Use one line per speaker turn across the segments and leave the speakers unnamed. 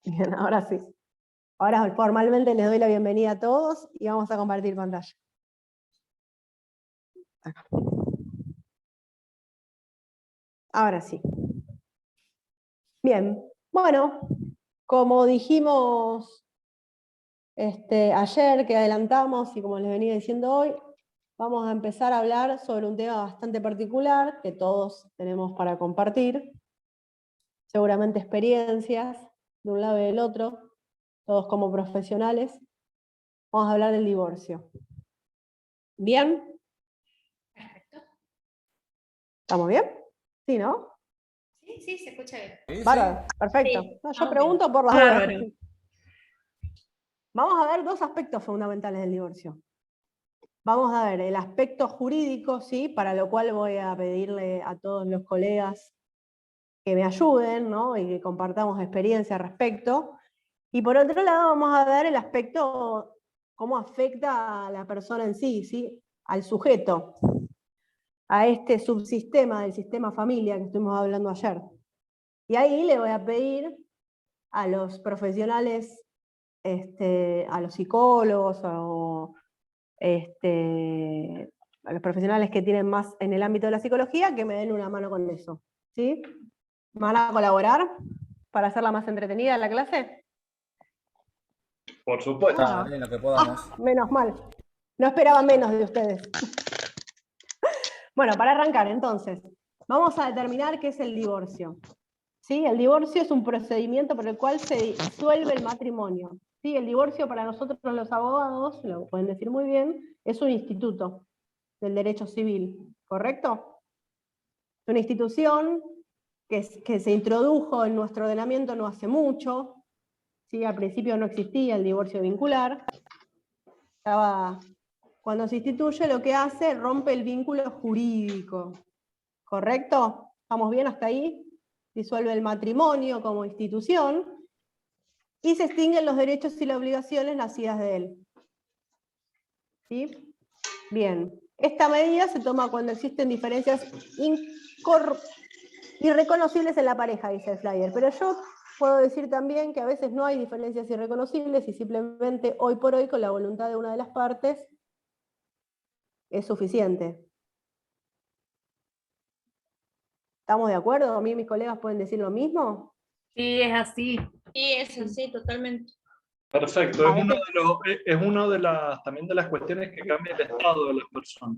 Bien, ahora sí. Ahora formalmente les doy la bienvenida a todos y vamos a compartir pantalla. Acá. Ahora sí. Bien, bueno, como dijimos ayer, que adelantamos y como les venía diciendo hoy, vamos a empezar a hablar sobre un tema bastante particular que todos tenemos para compartir. Seguramente experiencias de un lado y del otro, todos como profesionales. Vamos a hablar del divorcio. ¿Bien?
Perfecto.
¿Estamos bien? Sí, ¿no?
Sí, se escucha bien.
Sí,
Bárbaro,
sí.
perfecto.
Sí,
No, yo
estamos
pregunto
bien.
por las dudas.
Bárbaro.
Vamos a ver dos aspectos fundamentales del divorcio. Vamos a ver el aspecto jurídico, ¿sí? Para lo cual voy a pedirle a todos los colegas que me ayuden, ¿no? Y que compartamos experiencia al respecto. Y por otro lado vamos a ver el aspecto, cómo afecta a la persona en sí, ¿sí? Al sujeto, a este subsistema del sistema familia que estuvimos hablando ayer. Y ahí le voy a pedir a los profesionales, a los psicólogos o a los profesionales que tienen más en el ámbito de la psicología, que me den una mano con eso. ¿Sí? ¿Van a colaborar para hacerla más entretenida la clase?
Por supuesto.
Dale, en lo que podamos.
Menos mal. No esperaba menos de ustedes. Bueno, para arrancar entonces, vamos a determinar qué es el divorcio. ¿Sí? El divorcio es un procedimiento por el cual se disuelve el matrimonio. ¿Sí? El divorcio para nosotros los abogados, lo pueden decir muy bien, es un instituto del derecho civil, ¿correcto? Es una institución que se introdujo en nuestro ordenamiento no hace mucho, ¿sí? Al principio no existía el divorcio vincular. Cuando se instituye, lo que hace, rompe el vínculo jurídico, ¿correcto? ¿Estamos bien hasta ahí? Disuelve el matrimonio como institución y se extinguen los derechos y las obligaciones nacidas de él. ¿Sí? Bien. Esta medida se toma cuando existen diferencias irreconocibles en la pareja, dice el flyer, pero yo puedo decir también que a veces no hay diferencias irreconocibles y simplemente hoy por hoy con la voluntad de una de las partes es suficiente. ¿Estamos de acuerdo? ¿A mí mis colegas pueden decir lo mismo?
Sí, es así. Sí, es así, totalmente.
Perfecto. Es uno de las también de las cuestiones que cambia el estado de las personas.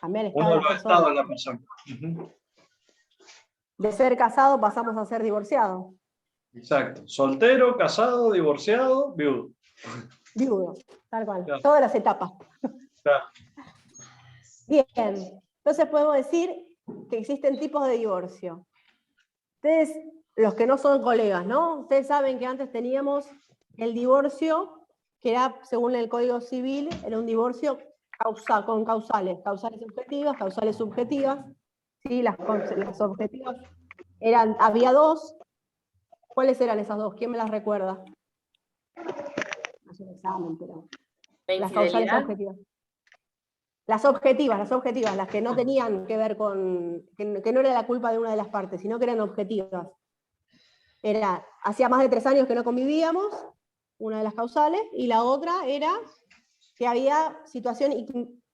Cambia el estado
Uno
de
de
las
los estados de
personas.
la persona. Ujú.
De ser casado pasamos a ser divorciado.
Exacto. Soltero, casado, divorciado, viudo.
Viudo, tal cual.
Claro.
Todas las etapas.
Claro.
Bien, entonces podemos decir que existen tipos de divorcio. Ustedes, los que no son colegas, ¿no? Ustedes saben que antes teníamos el divorcio, que era, según el Código Civil, era un divorcio con causales objetivas, causales subjetivas. ¿Sí? Las objetivas había dos. ¿Cuáles eran esas dos? ¿Quién me las recuerda? No es un examen, pero...
La
Las causales
infidelidad.
objetivas. Las objetivas, las que no tenían que ver con... que no era la culpa de una de las partes, sino que eran objetivas. Hacía más de 3 años que no convivíamos, una de las causales, y la otra era que había situación y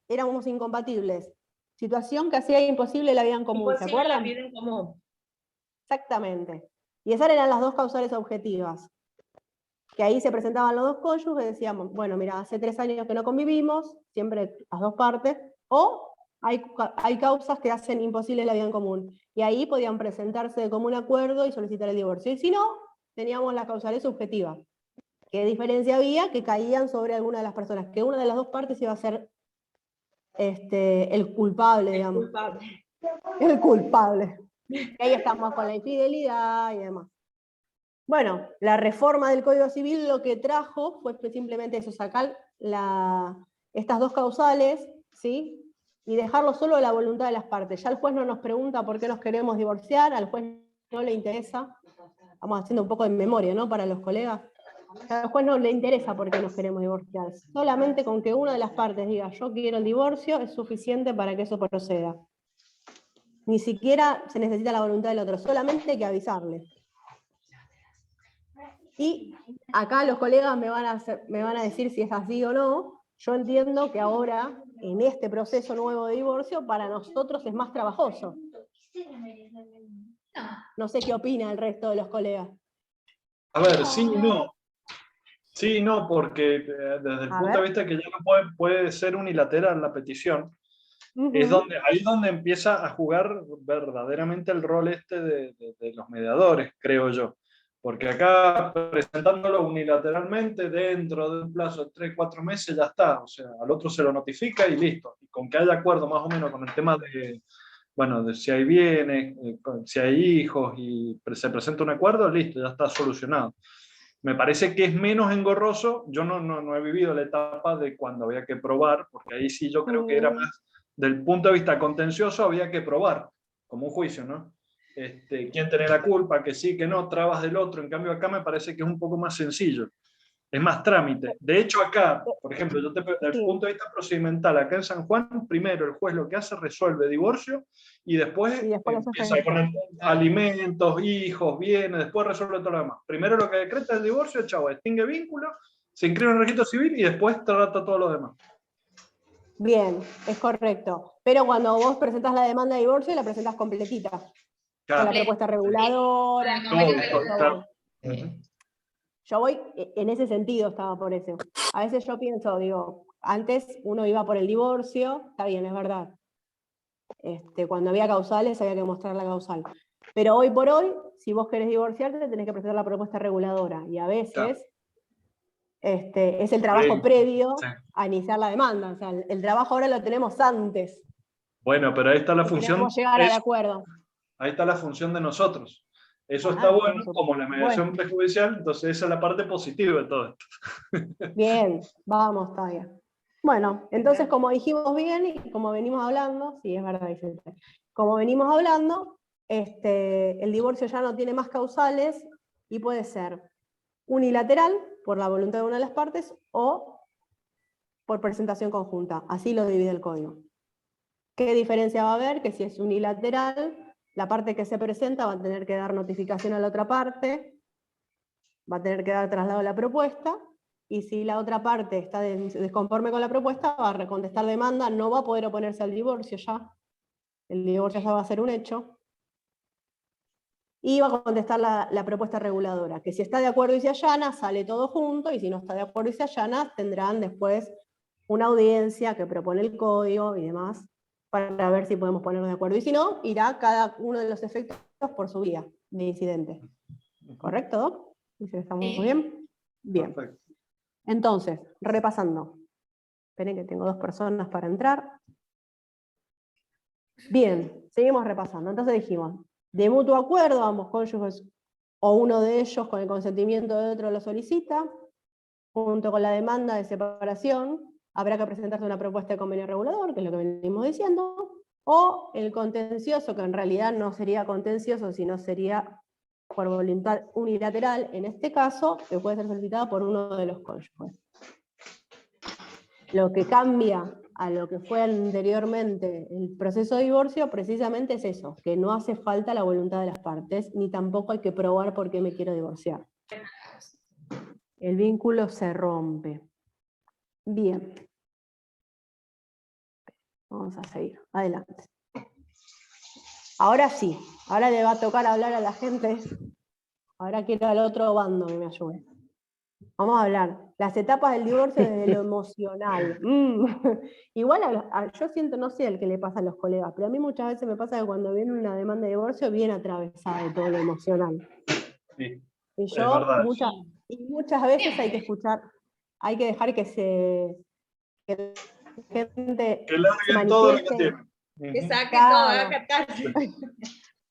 éramos incompatibles. Situación que hacía imposible la vida en común, ¿se
Imposible
acuerdan?
la vida en común.
Exactamente. Y esas eran las dos causales objetivas. Que ahí se presentaban los dos cónyuges y decíamos, bueno, mira, hace 3 años que no convivimos, siempre las dos partes, o hay causas que hacen imposible la vida en común. Y ahí podían presentarse de común acuerdo y solicitar el divorcio. Y si no, teníamos las causales subjetivas. ¿Qué diferencia había? Que caían sobre alguna de las personas, que una de las dos partes iba a ser el culpable, digamos.
Culpable.
El culpable. Y ahí estamos con la infidelidad y demás. Bueno, la reforma del Código Civil lo que trajo fue simplemente eso, sacar estas dos causales, ¿sí? Y dejarlo solo a la voluntad de las partes. Ya el juez no nos pregunta por qué nos queremos divorciar, al juez no le interesa. Estamos haciendo un poco de memoria, ¿no? Para los colegas. Al juez no le interesa por qué nos queremos divorciar. Solamente con que una de las partes diga yo quiero el divorcio es suficiente para que eso proceda. Ni siquiera se necesita la voluntad del otro, solamente hay que avisarle. Y acá los colegas me van a decir si es así o no. Yo entiendo que ahora, en este proceso nuevo de divorcio, para nosotros es más trabajoso. No sé qué opina el resto de los colegas.
A ver, sí y no. Sí y no, porque desde el punto de vista que ya no puede ser unilateral la petición, es ahí donde empieza a jugar verdaderamente el rol este de los mediadores, creo yo. Porque acá, presentándolo unilateralmente, dentro de un plazo de 3, 4 meses, ya está. O sea, al otro se lo notifica y listo. Y con que haya acuerdo más o menos con el tema de, bueno, de si hay bienes, si hay hijos y se presenta un acuerdo, listo, ya está solucionado. Me parece que es menos engorroso. Yo no he vivido la etapa de cuando había que probar, porque ahí sí yo creo que era más, del punto de vista contencioso, había que probar, como un juicio, ¿no? ¿Quién tiene la culpa? Que sí, que no, trabas del otro. En cambio acá me parece que es un poco más sencillo. Es más trámite. De hecho, acá, por ejemplo, desde el punto de vista procedimental, acá en San Juan, primero el juez lo que hace resuelve divorcio y después empieza con alimentos, hijos, bienes, después resuelve todo lo demás. Primero lo que decreta es el divorcio, el chavo extingue vínculo, se inscribe en el registro civil y después trata todo lo demás.
Bien, es correcto. Pero cuando vos presentás la demanda de divorcio, la presentás completita. Claro. Con la propuesta reguladora.
Claro.
Yo voy, en ese sentido estaba por eso. A veces yo pienso, digo, antes uno iba por el divorcio, está bien, es verdad. Cuando había causales había que mostrar la causal. Pero hoy por hoy, si vos querés divorciarte, tenés que presentar la propuesta reguladora. Y a veces es el trabajo previo a iniciar la demanda. O sea, el trabajo ahora lo tenemos antes.
Bueno, pero ahí está la función.
Queremos llegar al acuerdo.
Ahí está la función de nosotros. Eso está bueno, como la mediación prejudicial, entonces esa es la parte positiva de todo esto.
Bien, vamos todavía. Bueno, entonces como dijimos bien y como venimos hablando, sí, es verdad, Vicente, como venimos hablando, el divorcio ya no tiene más causales y puede ser unilateral, por la voluntad de una de las partes, o por presentación conjunta. Así lo divide el código. ¿Qué diferencia va a haber? Que si es unilateral, la parte que se presenta va a tener que dar notificación a la otra parte, va a tener que dar traslado a la propuesta, y si la otra parte está desconforme con la propuesta, va a recontestar demanda, no va a poder oponerse al divorcio ya, el divorcio ya va a ser un hecho, y va a contestar la propuesta reguladora, que si está de acuerdo y se allana, sale todo junto, y si no está de acuerdo y se allana, tendrán después una audiencia que propone el código y demás, para ver si podemos ponernos de acuerdo. Y si no, irá cada uno de los efectos por su vía de incidente. ¿Correcto, Doc? ¿Estamos bien? Bien. Perfecto. Entonces, repasando. Esperen que tengo 2 personas para entrar. Bien, seguimos repasando. Entonces dijimos, de mutuo acuerdo, ambos cónyuges o uno de ellos con el consentimiento de otro lo solicita, junto con la demanda de separación, habrá que presentarse una propuesta de convenio regulador, que es lo que venimos diciendo, o el contencioso, que en realidad no sería contencioso, sino sería por voluntad unilateral, en este caso, que puede ser solicitado por uno de los cónyuges. Lo que cambia a lo que fue anteriormente el proceso de divorcio, precisamente es eso, que no hace falta la voluntad de las partes, ni tampoco hay que probar por qué me quiero divorciar. El vínculo se rompe. Bien. Vamos a seguir. Adelante. Ahora sí, ahora le va a tocar hablar a la gente. Ahora quiero al otro bando que me ayude. Vamos a hablar. Las etapas del divorcio desde lo emocional. Igual yo siento, no sé el que le pasa a los colegas, pero a mí muchas veces me pasa que cuando viene una demanda de divorcio viene atravesada de todo lo emocional. Sí, y yo muchas veces hay que escuchar, hay que dejar que que la gente
que larguen todo lo que tiene.
Que saque todo la catarsis.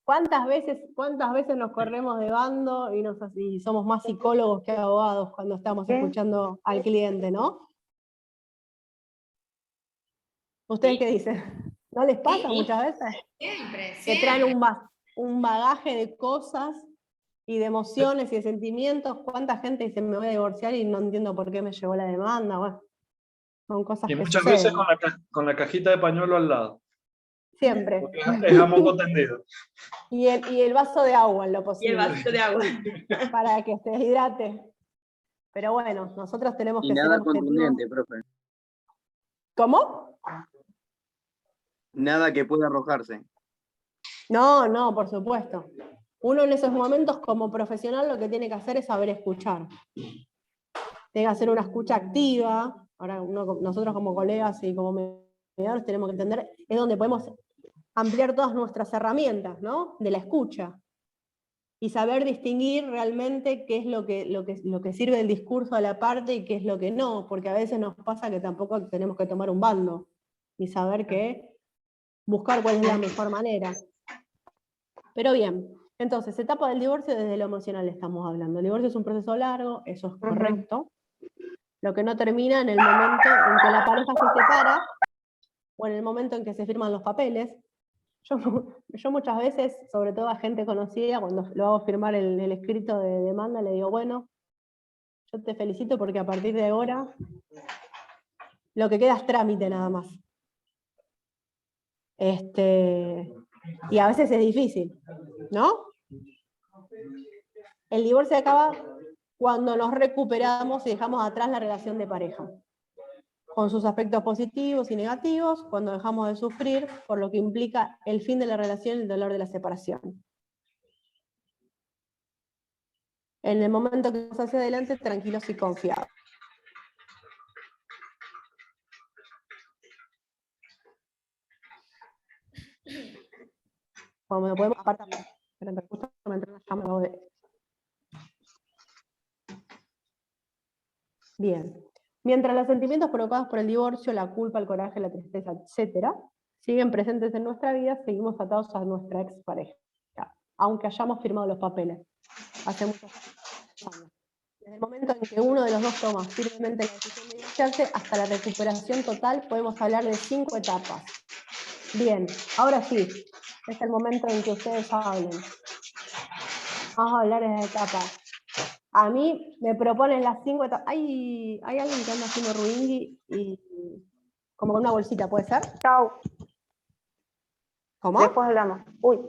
¿Cuántas veces nos corremos de bando y somos más psicólogos que abogados cuando estamos escuchando al cliente, ¿no? ¿Ustedes qué dicen? ¿No les pasa muchas veces?
Siempre.
Que traen un bagaje de cosas y de emociones y de sentimientos. ¿Cuánta gente dice me voy a divorciar y no entiendo por qué me llegó la demanda? Bueno, son cosas
y
que
muchas
suceden.
Veces con la cajita de pañuelo al lado.
Siempre.
Es a moco tendido.
Y el vaso de agua en lo
Y el
posible.
vasito de agua.
Para que se hidrate. Pero bueno, nosotros tenemos
Y
que ser
nada
objetivos.
contundente, profe.
¿Cómo?
Nada que pueda arrojarse.
No, no, por supuesto. Uno en esos momentos como profesional lo que tiene que hacer es saber escuchar. Tiene que hacer una escucha activa. Ahora nosotros como colegas y como mediadores tenemos que entender, es donde podemos ampliar todas nuestras herramientas, ¿no? De la escucha. Y saber distinguir realmente qué es lo que sirve del discurso a la parte y qué es lo que no, porque a veces nos pasa que tampoco tenemos que tomar un bando y saber buscar cuál es la mejor manera. Pero bien, entonces, etapa del divorcio desde lo emocional estamos hablando. El divorcio es un proceso largo, eso es correcto. Lo que no termina en el momento en que la pareja se separa o en el momento en que se firman los papeles. Yo muchas veces, sobre todo a gente conocida, cuando lo hago firmar el escrito de demanda, le digo, bueno, yo te felicito porque a partir de ahora lo que queda es trámite nada más. Y a veces es difícil, ¿no? El divorcio acaba cuando nos recuperamos y dejamos atrás la relación de pareja, con sus aspectos positivos y negativos, cuando dejamos de sufrir por lo que implica el fin de la relación y el dolor de la separación. En el momento que vamos hacia adelante, tranquilos y confiados. Como podemos apartar, pero justo me entró una llamada de... Bien. Mientras los sentimientos provocados por el divorcio, la culpa, el coraje, la tristeza, etc., siguen presentes en nuestra vida, seguimos atados a nuestra expareja, aunque hayamos firmado los papeles hace muchos años. Desde el momento en que uno de los dos toma firmemente la decisión de divorciarse hasta la recuperación total, podemos hablar de 5 etapas. Bien, ahora sí, es el momento en que ustedes hablen. Vamos a hablar de las etapas. A mí me proponen las 5 etapas. Hay alguien que anda haciendo ruingui y como con una bolsita, ¿puede ser?
Chau.
¿Cómo?
Después hablamos. Uy.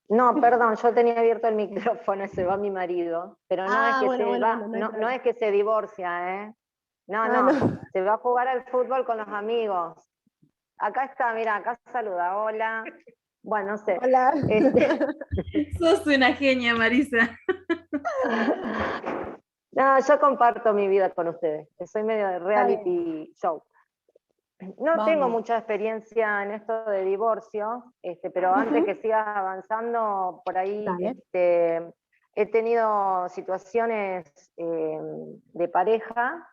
No, perdón, yo tenía abierto el micrófono, se va mi marido. Pero no es que no es que se divorcia, ¿eh? No, se va a jugar al fútbol con los amigos. Acá está, mira, acá saluda, hola. Bueno, no sé.
Hola.
Sos una genia, Marisa.
No, yo comparto mi vida con ustedes. Soy medio de reality show. No tengo mucha experiencia en esto de divorcio, pero antes que sigas avanzando, por ahí he tenido situaciones de pareja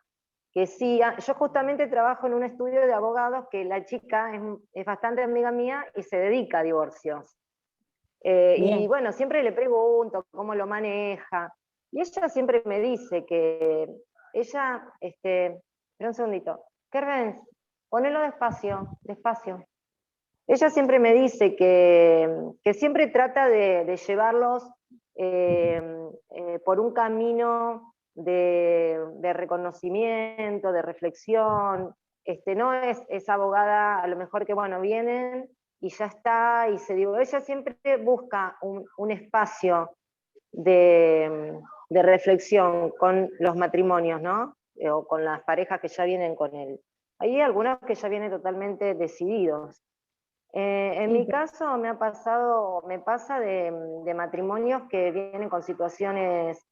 que sí, yo justamente trabajo en un estudio de abogados que la chica es bastante amiga mía y se dedica a divorcios. Y bueno, siempre le pregunto cómo lo maneja, y ella siempre me dice que ella, espera un segundito, Kervens, ponelo despacio, despacio. Ella siempre me dice que siempre trata de llevarlos por un camino de reconocimiento, de reflexión. No es abogada, a lo mejor que, bueno, vienen y ya está, y se digo, ella siempre busca un espacio de reflexión con los matrimonios, ¿no? O con las parejas que ya vienen con él. Hay algunos que ya vienen totalmente decididos. En mi caso me pasa de matrimonios que vienen con situaciones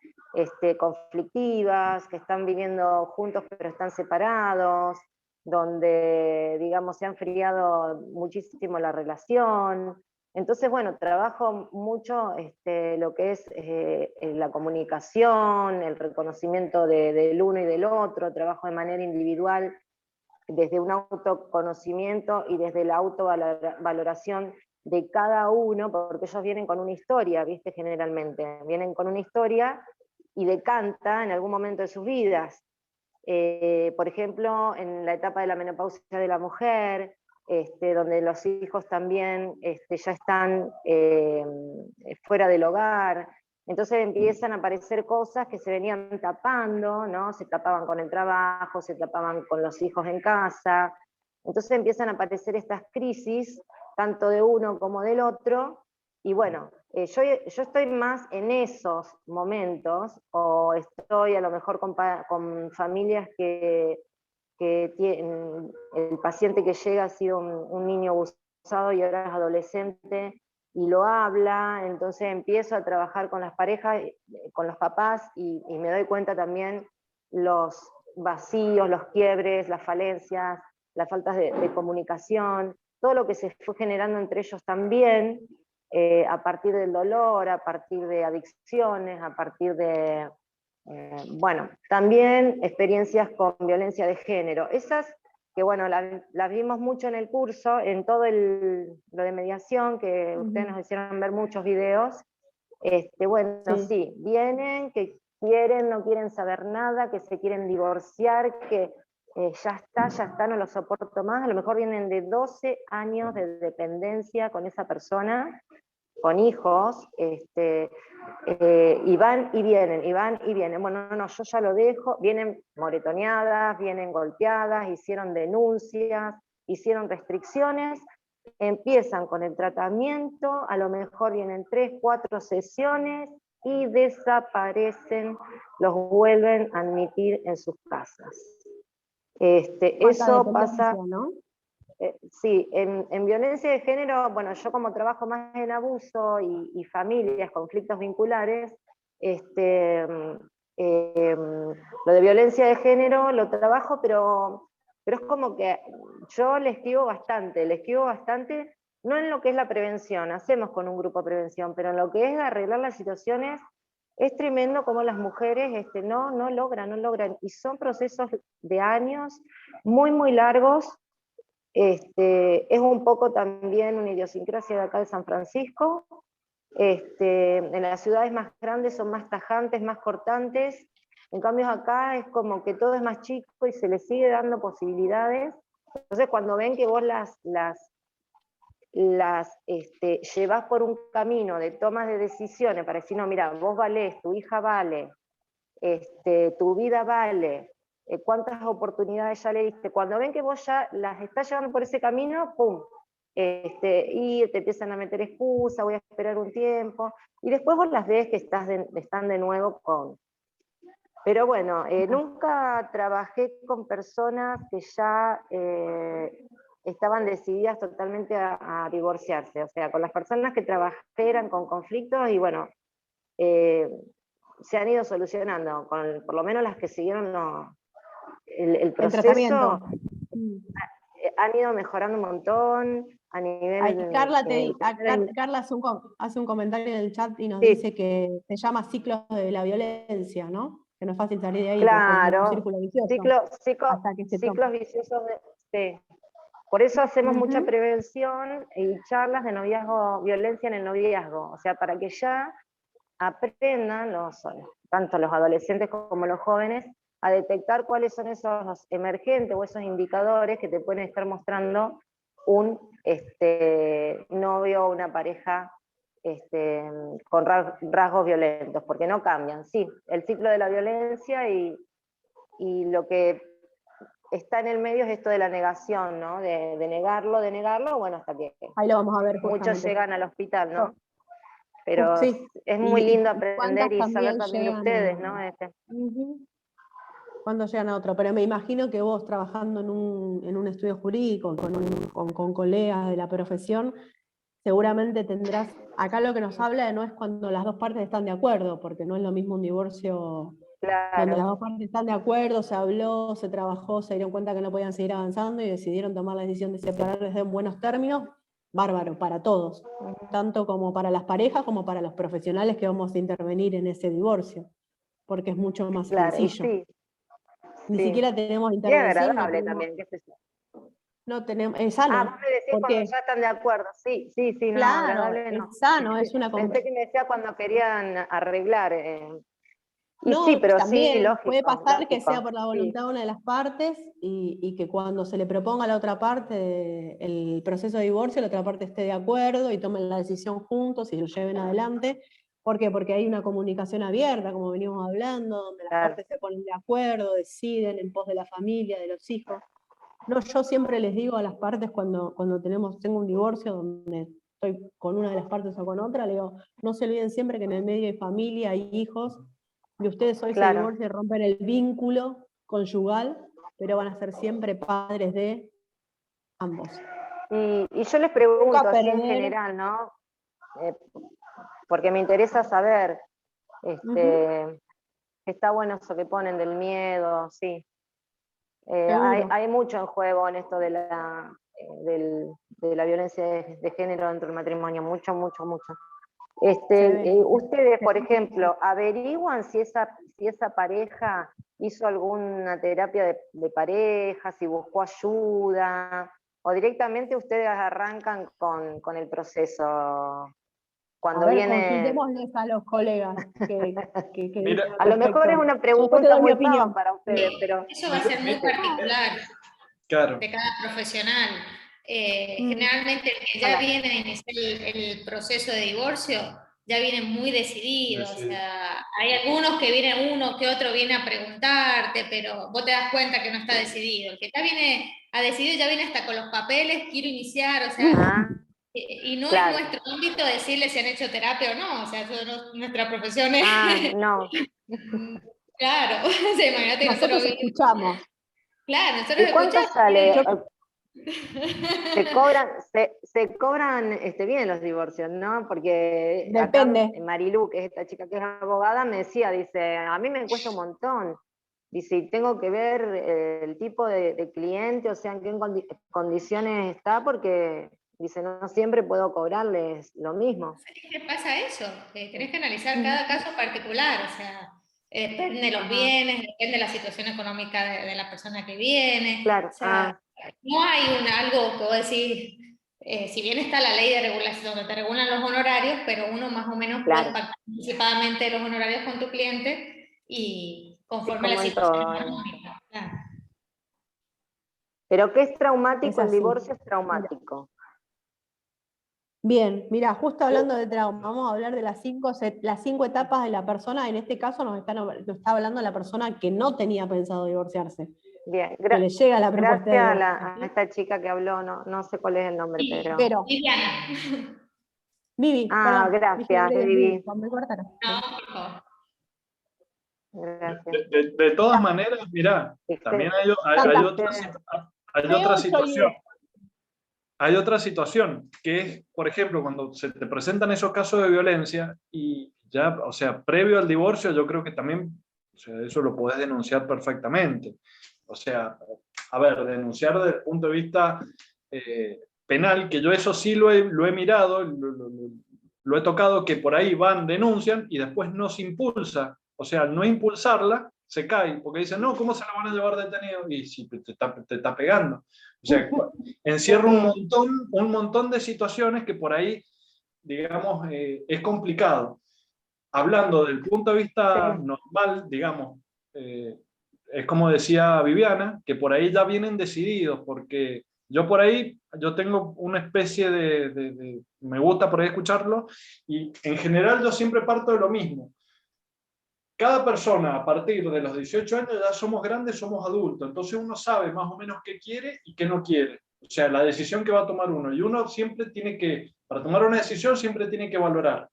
conflictivas, que están viviendo juntos pero están separados, donde, digamos, se ha enfriado muchísimo la relación. Entonces, bueno, trabajo mucho lo que es la comunicación, el reconocimiento del uno y del otro, trabajo de manera individual, desde un autoconocimiento y desde la autovaloración de cada uno, porque ellos vienen con una historia, ¿viste? Generalmente, vienen con una historia y decanta en algún momento de sus vidas. Por ejemplo, en la etapa de la menopausia de la mujer, donde los hijos también ya están fuera del hogar, entonces empiezan a aparecer cosas que se venían tapando, ¿no? Se tapaban con el trabajo, se tapaban con los hijos en casa, entonces empiezan a aparecer estas crisis tanto de uno como del otro, y bueno, yo estoy más en esos momentos, o estoy a lo mejor con familias que tienen, el paciente que llega ha sido un niño abusado y ahora es adolescente, y lo habla, entonces empiezo a trabajar con las parejas, con los papás, y me doy cuenta también los vacíos, los quiebres, las falencias, las faltas de comunicación, todo lo que se fue generando entre ellos también, a partir del dolor, a partir de adicciones, a partir de, bueno, también experiencias con violencia de género. Esas que bueno, las vimos mucho en el curso, en todo lo de mediación, que ustedes nos hicieron ver muchos videos. Bueno, sí, vienen, que quieren, no quieren saber nada, que se quieren divorciar, que ya está, no lo soporto más. A lo mejor vienen de 12 años de dependencia con esa persona, con hijos, y van y vienen, y van y vienen. Bueno, no, yo ya lo dejo, vienen moretoneadas, vienen golpeadas, hicieron denuncias, hicieron restricciones, empiezan con el tratamiento, a lo mejor vienen 3, 4 sesiones y desaparecen, los vuelven a admitir en sus casas. Eso pasa,
¿no?
sí, en violencia de género, bueno, yo como trabajo más en abuso y familias, conflictos vinculares, lo de violencia de género lo trabajo, pero es como que yo le esquivo bastante, no en lo que es la prevención, hacemos con un grupo de prevención, pero en lo que es arreglar las situaciones, es tremendo como las mujeres no logran, y son procesos de años, muy, muy largos. Es un poco también una idiosincrasia de acá de San Francisco. En las ciudades más grandes son más tajantes, más cortantes, en cambio acá es como que todo es más chico y se les sigue dando posibilidades. Entonces cuando ven que vos las llevas por un camino de tomas de decisiones para decir, no, mira, vos valés, tu hija vale, tu vida vale, cuántas oportunidades ya le diste, cuando ven que vos ya las estás llevando por ese camino, ¡pum! Y te empiezan a meter excusa, voy a esperar un tiempo, y después vos las ves que están de nuevo con... Pero bueno, nunca trabajé con personas que ya estaban decididas totalmente a divorciarse, o sea, con las personas que trabajé eran con conflictos, y bueno, se han ido solucionando, por lo menos las que siguieron el proceso, han ido mejorando un montón a nivel...
Carla hace un comentario en el chat y nos dice que se llama ciclos de la violencia, ¿no? Que no es fácil salir de ahí,
claro,
es un círculo vicioso.
Ciclos viciosos sí. Por eso hacemos mucha prevención y charlas de noviazgo, violencia en el noviazgo, o sea, para que ya aprendan tanto los adolescentes como los jóvenes a detectar cuáles son esos emergentes o esos indicadores que te pueden estar mostrando un novio o una pareja con rasgos violentos, porque no cambian, sí, el ciclo de la violencia y lo que está en el medio es esto de la negación, ¿no? De negarlo, bueno, hasta que
ahí lo vamos a ver
muchos llegan al hospital, ¿no? Pero
sí.
es muy lindo aprender y saber
también
también de ustedes, ¿no?
Cuando llegan a otro, pero me imagino que vos trabajando en un estudio jurídico, con colegas de la profesión, seguramente tendrás, acá lo que nos habla no es cuando las dos partes están de acuerdo, porque no es lo mismo un divorcio donde las dos partes están de acuerdo, se habló, se trabajó, se dieron cuenta que no podían seguir avanzando y decidieron tomar la decisión de separarles en buenos términos. Bárbaro, para todos, tanto como para las parejas como para los profesionales que vamos a intervenir en ese divorcio, porque es mucho más sencillo. Ni siquiera tenemos intervención.
Es agradable también, qué sé yo.
No tenemos, es sano.
Vos me decís cuando ya están de acuerdo, sí, no,
claro,
agradable no.
es sano, es una
Pensé que me decía cuando querían arreglar. Y
no,
sí, pero
también
sí, lógico.
puede pasar que sea por la
sí.
voluntad de una de las partes y que cuando se le proponga a la otra parte el proceso de divorcio, la otra parte esté de acuerdo y tomen la decisión juntos y lo lleven adelante. ¿Por qué? Porque hay una comunicación abierta, como venimos hablando, donde las partes se ponen de acuerdo, deciden en pos de la familia, de los hijos. No, yo siempre les digo a las partes cuando tengo un divorcio donde estoy con una de las partes o con otra, le digo, no se olviden siempre que en el medio hay familia, hay hijos, y ustedes hoy se divorcian y rompen el vínculo conyugal, pero van a ser siempre padres de ambos.
Y yo les pregunto así en general, ¿no? Porque me interesa saber, está bueno eso que ponen del miedo, sí. Hay mucho en juego en esto de la violencia de género dentro del matrimonio, mucho, mucho, mucho. Ustedes, por ejemplo, averiguan si esa pareja hizo alguna terapia de pareja, si buscó ayuda, o directamente ustedes arrancan con el proceso. Cuando
consultémosles a los colegas.
Mira,
a lo mejor es una pregunta muy opinión para ustedes, pero...
Eso va a ser muy particular de cada profesional. Generalmente el que ya viene a iniciar el proceso de divorcio, ya viene muy decidido. O sea, hay algunos que vienen, uno que otro viene a preguntarte, pero vos te das cuenta que no está decidido. El que ya viene a decidir, ya viene hasta con los papeles, quiero iniciar, o sea... Y no es nuestro ámbito decirle si han hecho terapia o no, o sea, nuestra profesión es...
no.
Claro, o sea, imagínate que nosotros escuchamos. Claro, nosotros
¿Y cuánto
escuchamos.
Sale? Se cobran bien los divorcios, ¿no? Porque
depende.
Acá Marilu, que es esta chica que es abogada, me decía, dice, a mí me cuesta un montón. Dice, tengo que ver el tipo de cliente, o sea, en qué condiciones está, porque... Dice, no siempre puedo cobrarles lo mismo.
¿Qué pasa eso? Tenés que analizar cada caso particular, o sea, depende de los bienes, depende de la situación económica de la persona que viene.
Claro.
O sea, no hay algo que vos decís, si bien está la ley de regulación donde te regulan los honorarios, pero uno más o menos puede pactar anticipadamente los honorarios con tu cliente y conforme a la situación económica. Claro.
Pero ¿qué es traumático? El divorcio es traumático.
Bien, mira, justo hablando de trauma, vamos a hablar de las cinco etapas de la persona. En este caso nos está hablando la persona que no tenía pensado divorciarse.
Bien,
que le llega la propuesta
gracias a esta chica que habló, no sé cuál es el nombre,
pero...
Viviana. Vivi,
gracias, Vivi.
De todas maneras, mirá, también hay otra situación. Hay otra situación, que es, por ejemplo, cuando se te presentan esos casos de violencia y ya, o sea, previo al divorcio, yo creo que también, o sea, eso lo podés denunciar perfectamente. O sea, a ver, denunciar desde el punto de vista penal, que yo eso sí lo he mirado, lo he tocado, que por ahí van, denuncian y después no se impulsa. O sea, al no impulsarla, se cae, porque dicen, no, ¿cómo se la van a llevar detenido? Y si te está pegando. O sea, encierra un montón de situaciones que por ahí, digamos, es complicado. Hablando del punto de vista normal, digamos, es como decía Viviana, que por ahí ya vienen decididos, porque yo por ahí, yo tengo una especie me gusta por ahí escucharlo, y en general yo siempre parto de lo mismo. Cada persona a partir de los 18 años ya somos grandes, somos adultos, entonces uno sabe más o menos qué quiere y qué no quiere. O sea, la decisión que va a tomar uno. Y uno siempre tiene que, para tomar una decisión, siempre tiene que valorar.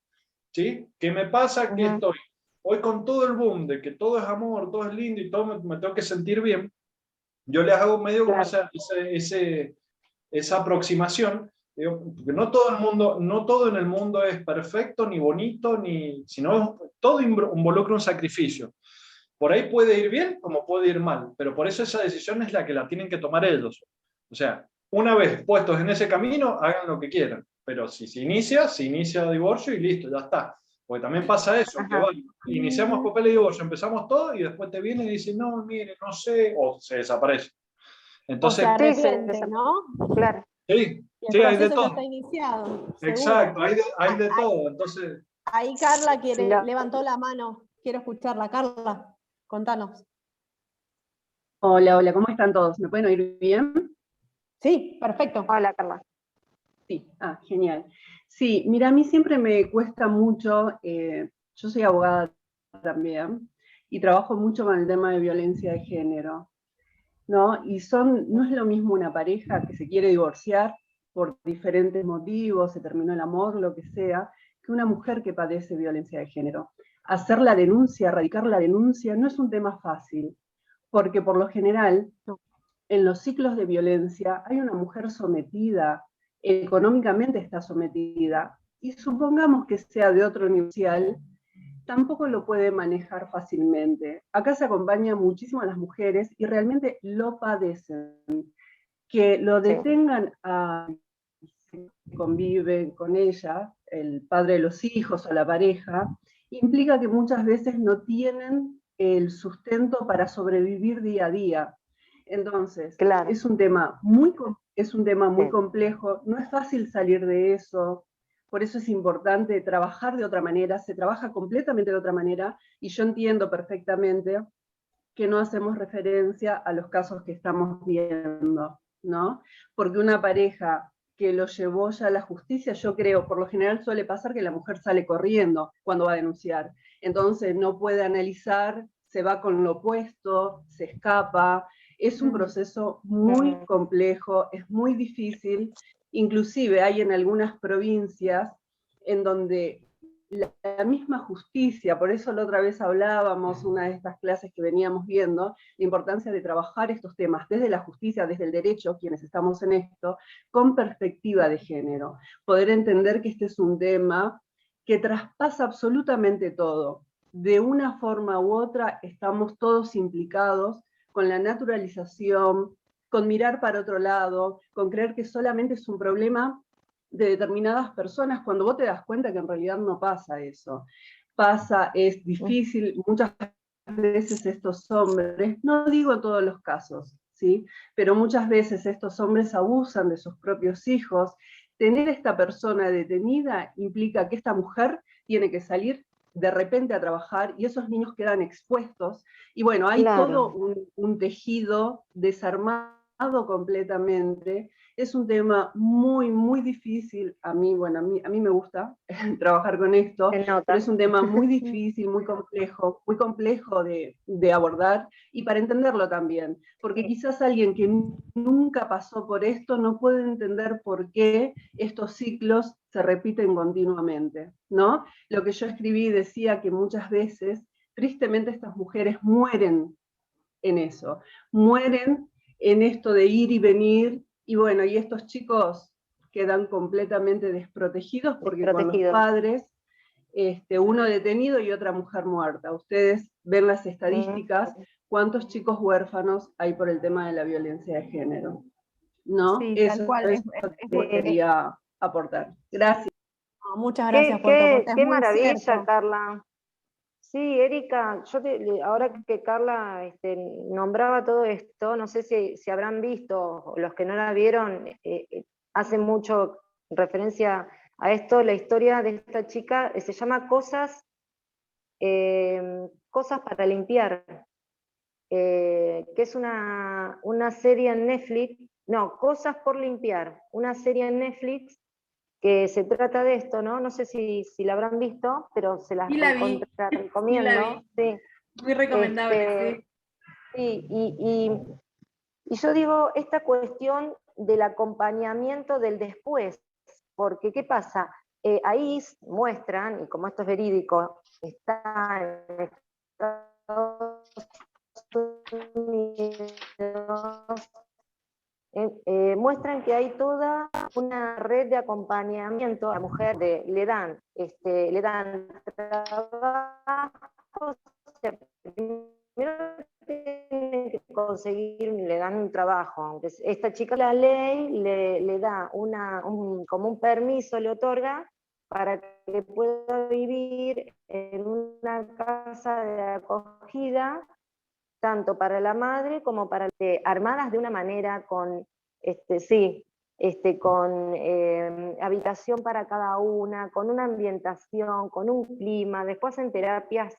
¿Sí? ¿Qué me pasa? ¿Qué estoy? Hoy con todo el boom de que todo es amor, todo es lindo y todo me tengo que sentir bien, yo les hago medio como esa aproximación. Porque no todo en el mundo es perfecto, ni bonito, sino todo involucra un sacrificio. Por ahí puede ir bien como puede ir mal, pero por eso esa decisión es la que la tienen que tomar ellos. O sea, una vez puestos en ese camino, hagan lo que quieran, pero si se inicia divorcio y listo, ya está. Porque también pasa eso, que bueno, iniciamos papel de divorcio, empezamos todo y después te vienen y dicen, no, mire, no sé, o se desaparece. Entonces,
o se arrepiente, ¿no?
Claro.
Sí, hay de todo.
Ya está iniciado.
Exacto, hay de todo. Entonces...
Ahí Carla levantó la mano. Quiero escucharla. Carla, contanos.
Hola, ¿cómo están todos? ¿Me pueden oír bien?
Sí, perfecto.
Hola, Carla.
Sí, genial. Sí, mira, a mí siempre me cuesta mucho, yo soy abogada también, y trabajo mucho con el tema de violencia de género. ¿no? Y no es lo mismo una pareja que se quiere divorciar por diferentes motivos, se terminó el amor, lo que sea, que una mujer que padece violencia de género. Hacer la denuncia, erradicar la denuncia, no es un tema fácil, porque por lo general, en los ciclos de violencia, hay una mujer sometida, económicamente está sometida, y supongamos que sea de otro nivel, tampoco lo puede manejar fácilmente. Acá se acompaña muchísimo a las mujeres y realmente lo padecen. Que lo detengan a conviven con ella, el padre de los hijos o la pareja, implica que muchas veces no tienen el sustento para sobrevivir día a día. Entonces, claro, es un tema muy complejo, no es fácil salir de eso, por eso es importante trabajar de otra manera, se trabaja completamente de otra manera, y yo entiendo perfectamente que no hacemos referencia a los casos que estamos viendo, ¿no? Porque una pareja que lo llevó ya a la justicia, yo creo, por lo general suele pasar que la mujer sale corriendo cuando va a denunciar, entonces no puede analizar, se va con lo opuesto, se escapa, es un proceso muy complejo, es muy difícil, inclusive hay en algunas provincias en donde la misma justicia, por eso la otra vez hablábamos, una de estas clases que veníamos viendo, la importancia de trabajar estos temas desde la justicia, desde el derecho, quienes estamos en esto, con perspectiva de género. Poder entender que este es un tema que traspasa absolutamente todo. De una forma u otra estamos todos implicados con la naturalización, con mirar para otro lado, con creer que solamente es un problema de determinadas personas, cuando vos te das cuenta que en realidad no pasa eso. Pasa, es difícil, muchas veces estos hombres, no digo en todos los casos, ¿sí? Pero muchas veces estos hombres abusan de sus propios hijos. Tener esta persona detenida implica que esta mujer tiene que salir de repente a trabajar y esos niños quedan expuestos. Y bueno, hay todo un tejido desarmado completamente. Es un tema muy, muy difícil. A mí me gusta trabajar con esto, pero es un tema muy difícil, muy complejo de abordar y para entenderlo también. Porque quizás alguien que nunca pasó por esto no puede entender por qué estos ciclos se repiten continuamente, ¿no? Lo que yo escribí decía que muchas veces, tristemente, estas mujeres mueren en eso, mueren en esto de ir y venir, y bueno, y estos chicos quedan completamente desprotegidos porque con los padres, uno detenido y otra mujer muerta. Ustedes ven las estadísticas, cuántos chicos huérfanos hay por el tema de la violencia de género, ¿no?
Sí,
eso tal cual, es lo que quería aportar. Gracias.
Muchas gracias por tu aporte.
Qué maravilla, cierto, Carla. Sí, Erika, ahora que Carla nombraba todo esto, no sé si habrán visto, los que no la vieron, hace mucho referencia a esto, la historia de esta chica, se llama Cosas para limpiar, que es una serie en Netflix, no, Cosas por limpiar, una serie en Netflix que se trata de esto, ¿no? No sé si la habrán visto, pero se las recomiendo.
Sí, la vi.
Sí.
Muy recomendable,
sí. Y yo digo, esta cuestión del acompañamiento del después, porque ¿qué pasa? Ahí muestran, y como esto es verídico, está en Estados Unidos, muestran que hay toda una red de acompañamiento a la mujer, le dan trabajo, primero tienen que conseguir, le dan un trabajo. Entonces, esta chica, la ley le da como un permiso, le otorga para que pueda vivir en una casa de acogida, tanto para la madre como para armadas de una manera con, con habitación para cada una, con una ambientación, con un clima, después en terapias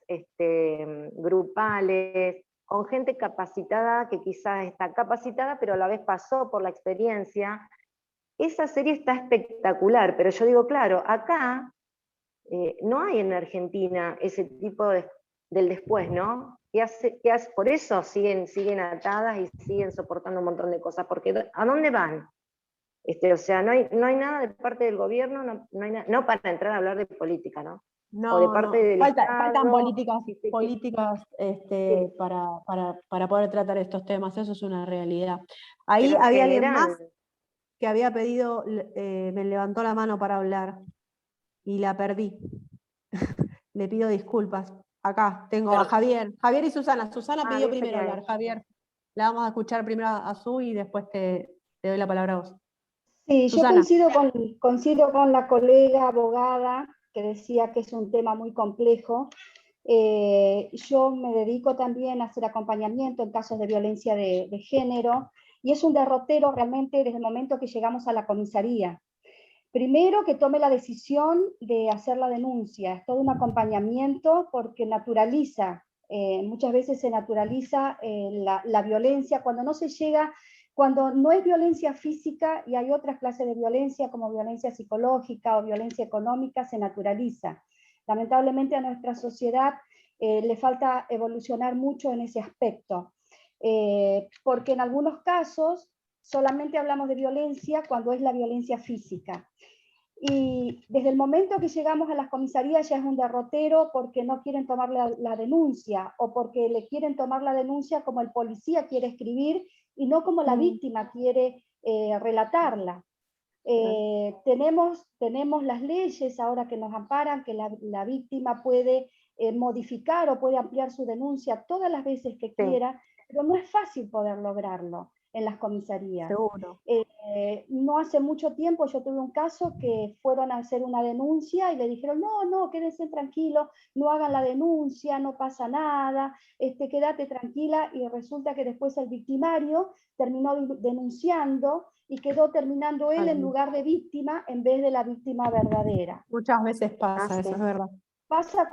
grupales, con gente capacitada que quizás está capacitada, pero a la vez pasó por la experiencia. Esa serie está espectacular, pero yo digo, claro, acá no hay en Argentina ese tipo del después, ¿no? ¿Qué hace? Por eso siguen atadas y siguen soportando un montón de cosas, porque ¿a dónde van? O sea, no hay nada de parte del gobierno, no para entrar a hablar de política, ¿no? O de parte del
faltan
Estado,
políticas
sí.
para poder tratar estos temas, eso es una realidad. Ahí
Pero
había
general,
alguien más que había pedido, me levantó la mano para hablar y la perdí. Le pido disculpas. Acá tengo a Javier y Susana. Susana pidió primero hablar. Javier, la vamos a escuchar primero a Su y después te doy la palabra a vos.
Sí,
Susana.
yo coincido con la colega abogada que decía que es un tema muy complejo. Yo me dedico también a hacer acompañamiento en casos de violencia de género, y es un derrotero realmente desde el momento que llegamos a la comisaría. Primero, que tome la decisión de hacer la denuncia, es todo un acompañamiento porque naturaliza, muchas veces se naturaliza la violencia cuando no se llega. Cuando no es violencia física y hay otras clases de violencia como violencia psicológica o violencia económica, se naturaliza. Lamentablemente a nuestra sociedad le falta evolucionar mucho en ese aspecto, porque en algunos casos solamente hablamos de violencia cuando es la violencia física. Y desde el momento que llegamos a las comisarías ya es un derrotero porque no quieren tomar la denuncia, o porque le quieren tomar la denuncia como el policía quiere escribir y no como la víctima quiere relatarla. Tenemos las leyes ahora que nos amparan, que la víctima puede modificar o puede ampliar su denuncia todas las veces que quiera, pero no es fácil poder lograrlo en las comisarías.
Seguro.
No hace mucho tiempo yo tuve un caso que fueron a hacer una denuncia y le dijeron, no, quédense tranquilos, no hagan la denuncia, no pasa nada, quédate tranquila, y resulta que después el victimario terminó denunciando y quedó terminando él en lugar de víctima en vez de la víctima verdadera.
Muchas veces pasa, eso es verdad.
Pasa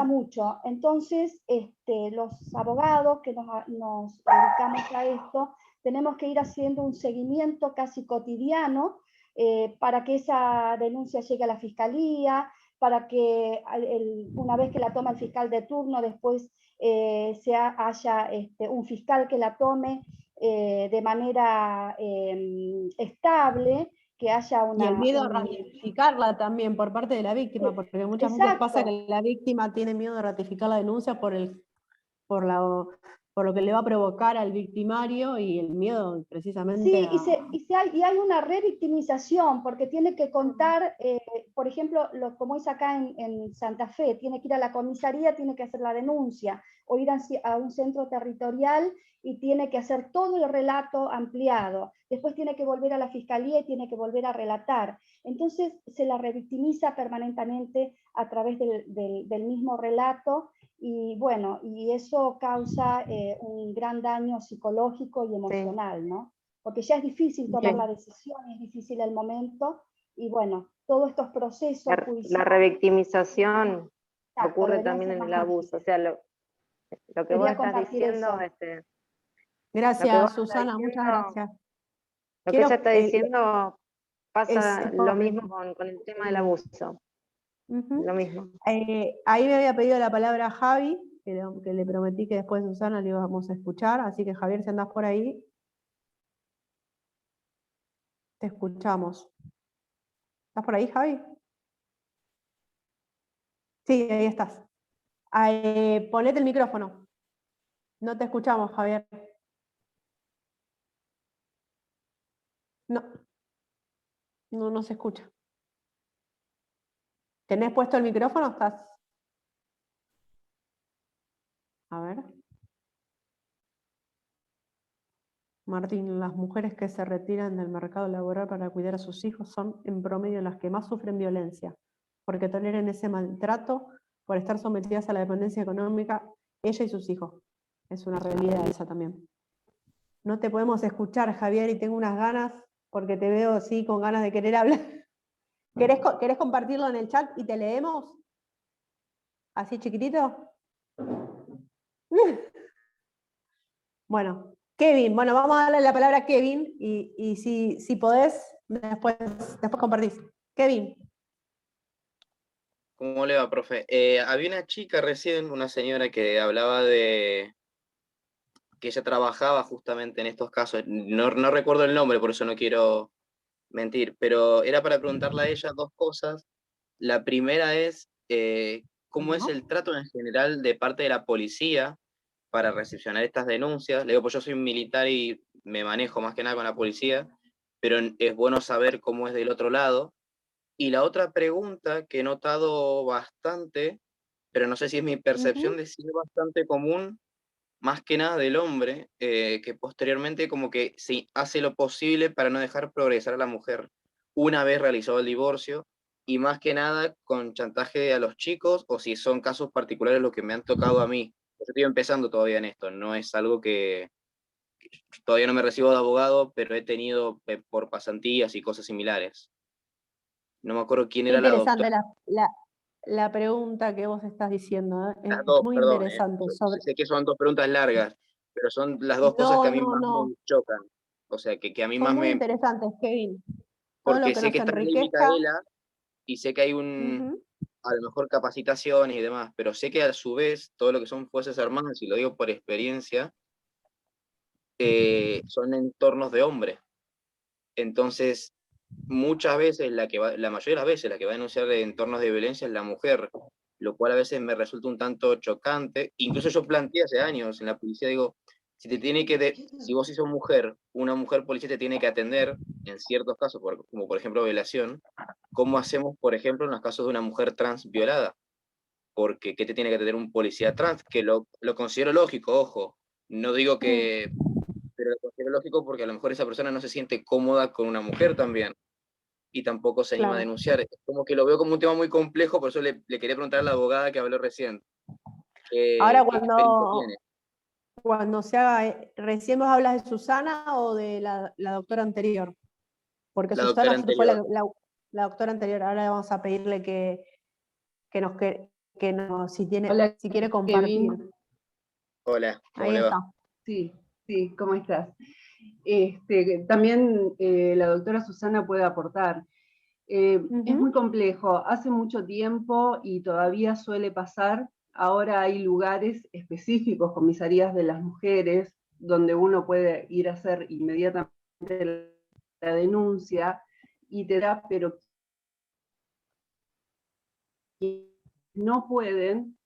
mucho. Entonces, los abogados que nos dedicamos a esto, tenemos que ir haciendo un seguimiento casi cotidiano para que esa denuncia llegue a la fiscalía, para que una vez que la toma el fiscal de turno, después haya un fiscal que la tome de manera estable, que haya una...
Y el miedo a ratificarla también por parte de la víctima, porque muchas veces pasa que la víctima tiene miedo de ratificar la denuncia por lo que le va a provocar al victimario, y el miedo precisamente
Sí, y hay una revictimización, porque tiene que contar, por ejemplo, como es acá en Santa Fe, tiene que ir a la comisaría, tiene que hacer la denuncia, o ir a un centro territorial y tiene que hacer todo el relato ampliado. Después tiene que volver a la fiscalía y tiene que volver a relatar. Entonces se la revictimiza permanentemente a través del mismo relato, y bueno, y eso causa un gran daño psicológico y emocional, ¿no? Porque ya es difícil tomar la decisión, es difícil el momento, y bueno, todos estos procesos judiciales...
La revictimización ocurre también en el abuso, o sea, lo que vos estás diciendo...
Gracias, Susana, muchas gracias.
Lo que ella está diciendo pasa lo mismo con el tema del abuso. Lo mismo.
Ahí me había pedido la palabra Javi, que le prometí que después de Susana le íbamos a escuchar, así que Javier, si andás por ahí, te escuchamos. ¿Estás por ahí, Javi? Sí, ahí estás. Ponete el micrófono. No te escuchamos, Javier. No se escucha. ¿Tenés puesto el micrófono o estás? A ver. Martín, las mujeres que se retiran del mercado laboral para cuidar a sus hijos son en promedio las que más sufren violencia, porque toleran ese maltrato por estar sometidas a la dependencia económica, ella y sus hijos. Es una realidad esa también. No te podemos escuchar, Javier, y tengo unas ganas, porque te veo así con ganas de querer hablar. ¿Querés compartirlo en el chat y te leemos? ¿Así chiquitito? Bueno, Kevin, vamos a darle la palabra a Kevin, y si podés, después compartís. Kevin.
¿Cómo le va, profe? Había una chica recién, una señora que hablaba de que ella trabajaba justamente en estos casos. No recuerdo el nombre, por eso no quiero mentir, pero era para preguntarle a ella dos cosas. La primera es, ¿cómo es el trato en general de parte de la policía para recepcionar estas denuncias? Le digo, pues yo soy un militar y me manejo más que nada con la policía, pero es bueno saber cómo es del otro lado. Y la otra pregunta que he notado bastante, pero no sé si es mi percepción de si es bastante común, más que nada del hombre, que posteriormente como que sí hace lo posible para no dejar progresar a la mujer una vez realizado el divorcio, y más que nada con chantaje a los chicos, o si son casos particulares los que me han tocado a mí. Yo estoy empezando todavía en esto, no es algo que todavía no me recibo de abogado, pero he tenido por pasantías y cosas similares. No me acuerdo quién era la
Interesante
doctora.
la pregunta que vos estás diciendo, ¿eh?
Las
Es
dos,
muy
perdón,
interesante sobre...
sé que son dos preguntas largas, pero son las dos cosas que a mí más
No.
me chocan. O sea, que a mí
Son
más
muy
me...
interesantes, Kevin. Todo lo
Porque
que
sé
nos
que está la ley
enriquezca.
Micaela y sé que hay a lo mejor capacitaciones y demás, pero sé que a su vez todo lo que son fuerzas armadas, y lo digo por experiencia, son entornos de hombres. Entonces, muchas veces, la mayoría de las veces, la que va a denunciar de entornos de violencia es la mujer, lo cual a veces me resulta un tanto chocante. Incluso yo planteé hace años en la policía, digo, si vos sos mujer, una mujer policía te tiene que atender en ciertos casos, como por ejemplo violación, ¿cómo hacemos, por ejemplo, en los casos de una mujer trans violada? Porque ¿qué te tiene que atender un policía trans? Que lo considero lógico, ojo, no digo que, pero lo considero lógico porque a lo mejor esa persona no se siente cómoda con una mujer también, y tampoco se anima a
Claro.
denunciar. Es como que lo veo como un tema muy complejo, por eso le quería preguntar a la abogada que habló recién.
Ahora
¿Qué experiencia tiene?
cuando se haga, ¿recién vos hablas de Susana o de la doctora anterior? Porque
La
Susana
doctora
fue
anterior.
la doctora anterior. Ahora le vamos a pedirle que nos
Hola,
si quiere compartir.
Kevin.
Hola, ¿cómo
Ahí
le
está.
va?
Sí, ¿cómo estás? También la doctora Susana puede aportar. Es muy complejo, hace mucho tiempo y todavía suele pasar. Ahora hay lugares específicos, comisarías de las mujeres, donde uno puede ir a hacer inmediatamente la denuncia y te da, pero no pueden,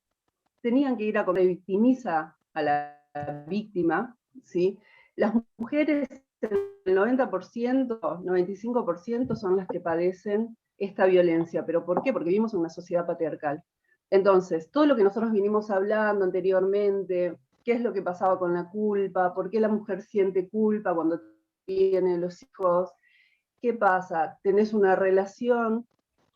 tenían que ir a victimiza a la víctima, ¿sí? Las mujeres, el 90%, 95% son las que padecen esta violencia. ¿Pero por qué? Porque vivimos en una sociedad patriarcal. Entonces, todo lo que nosotros vinimos hablando anteriormente, qué es lo que pasaba con la culpa, por qué la mujer siente culpa cuando tiene los hijos, ¿qué pasa? Tenés una relación,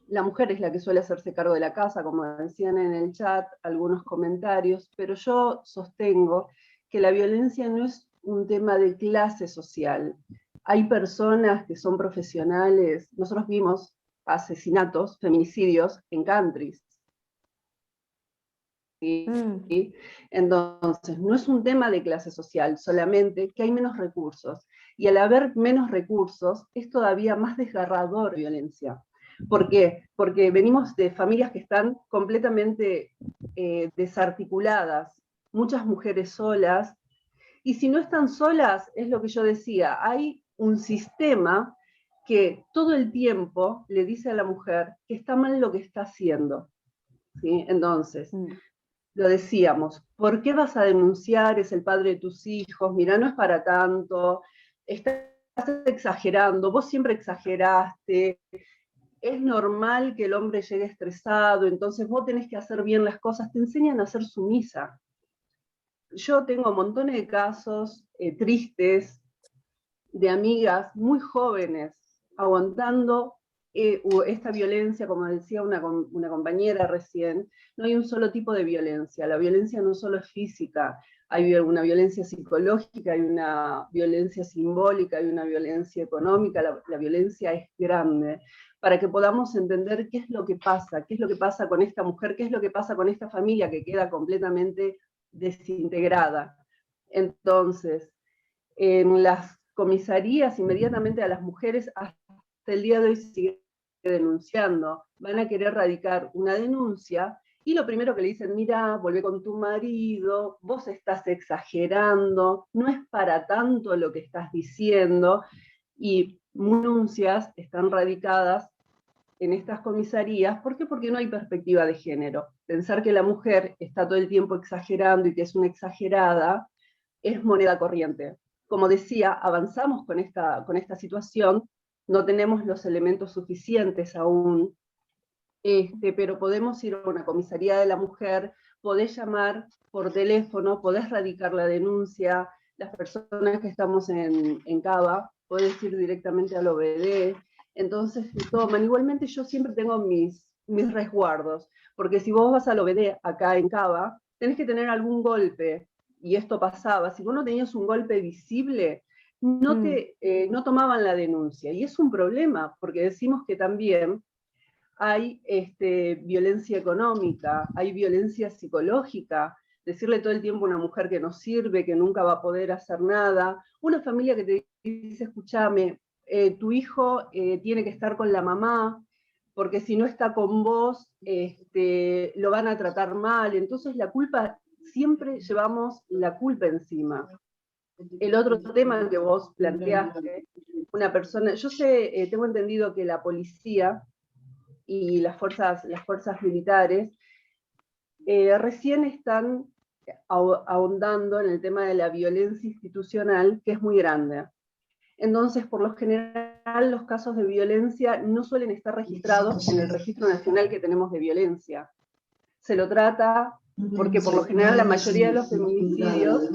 la mujer es la que suele hacerse cargo de la casa, como decían en el chat, algunos comentarios, pero yo sostengo que la violencia no es un tema de clase social. Hay personas que son profesionales, nosotros vimos asesinatos, feminicidios en countries. ¿Sí? Entonces, no es un tema de clase social, solamente que hay menos recursos. Y al haber menos recursos, es todavía más desgarrador la violencia. ¿Por qué? Porque venimos de familias que están completamente desarticuladas, muchas mujeres solas, y si no están solas, es lo que yo decía, hay un sistema que todo el tiempo le dice a la mujer que está mal lo que está haciendo. ¿Sí? Entonces, lo decíamos, ¿por qué vas a denunciar? Es el padre de tus hijos, mira, no es para tanto, estás exagerando, vos siempre exageraste, es normal que el hombre llegue estresado, entonces vos tenés que hacer bien las cosas, te enseñan a ser sumisa. Yo tengo montones de casos tristes de amigas muy jóvenes aguantando esta violencia, como decía una compañera recién. No hay un solo tipo de violencia, la violencia no solo es física, hay una violencia psicológica, hay una violencia simbólica, hay una violencia económica, la violencia es grande, para que podamos entender qué es lo que pasa con esta mujer, qué es lo que pasa con esta familia que queda completamente desintegrada. Entonces, en las comisarías, inmediatamente a las mujeres, hasta el día de hoy sigue denunciando, van a querer radicar una denuncia y lo primero que le dicen, mira, volvé con tu marido, vos estás exagerando, no es para tanto lo que estás diciendo, y denuncias están radicadas en estas comisarías. ¿Por qué? Porque no hay perspectiva de género. Pensar que la mujer está todo el tiempo exagerando y que es una exagerada es moneda corriente. Como decía, avanzamos con esta situación, no tenemos los elementos suficientes aún, pero podemos ir a una comisaría de la mujer, podés llamar por teléfono, podés radicar la denuncia, las personas que estamos en Cava, podés ir directamente al OBD, entonces se toman. Igualmente yo siempre tengo mis resguardos, porque si vos vas al OBD acá en Cava, tenés que tener algún golpe, y esto pasaba, si vos no tenías un golpe visible, no tomaban la denuncia, y es un problema, porque decimos que también hay violencia económica, hay violencia psicológica, decirle todo el tiempo a una mujer que no sirve, que nunca va a poder hacer nada, una familia que te dice, escúchame, tu hijo tiene que estar con la mamá, porque si no está con vos, lo van a tratar mal, entonces la culpa, siempre llevamos la culpa encima. El otro tema que vos planteaste, una persona, yo sé, tengo entendido que la policía y las fuerzas militares recién están ahondando en el tema de la violencia institucional, que es muy grande. Entonces, por lo general, los casos de violencia no suelen estar registrados en el registro nacional que tenemos de violencia. Se lo trata porque por lo general la mayoría de los feminicidios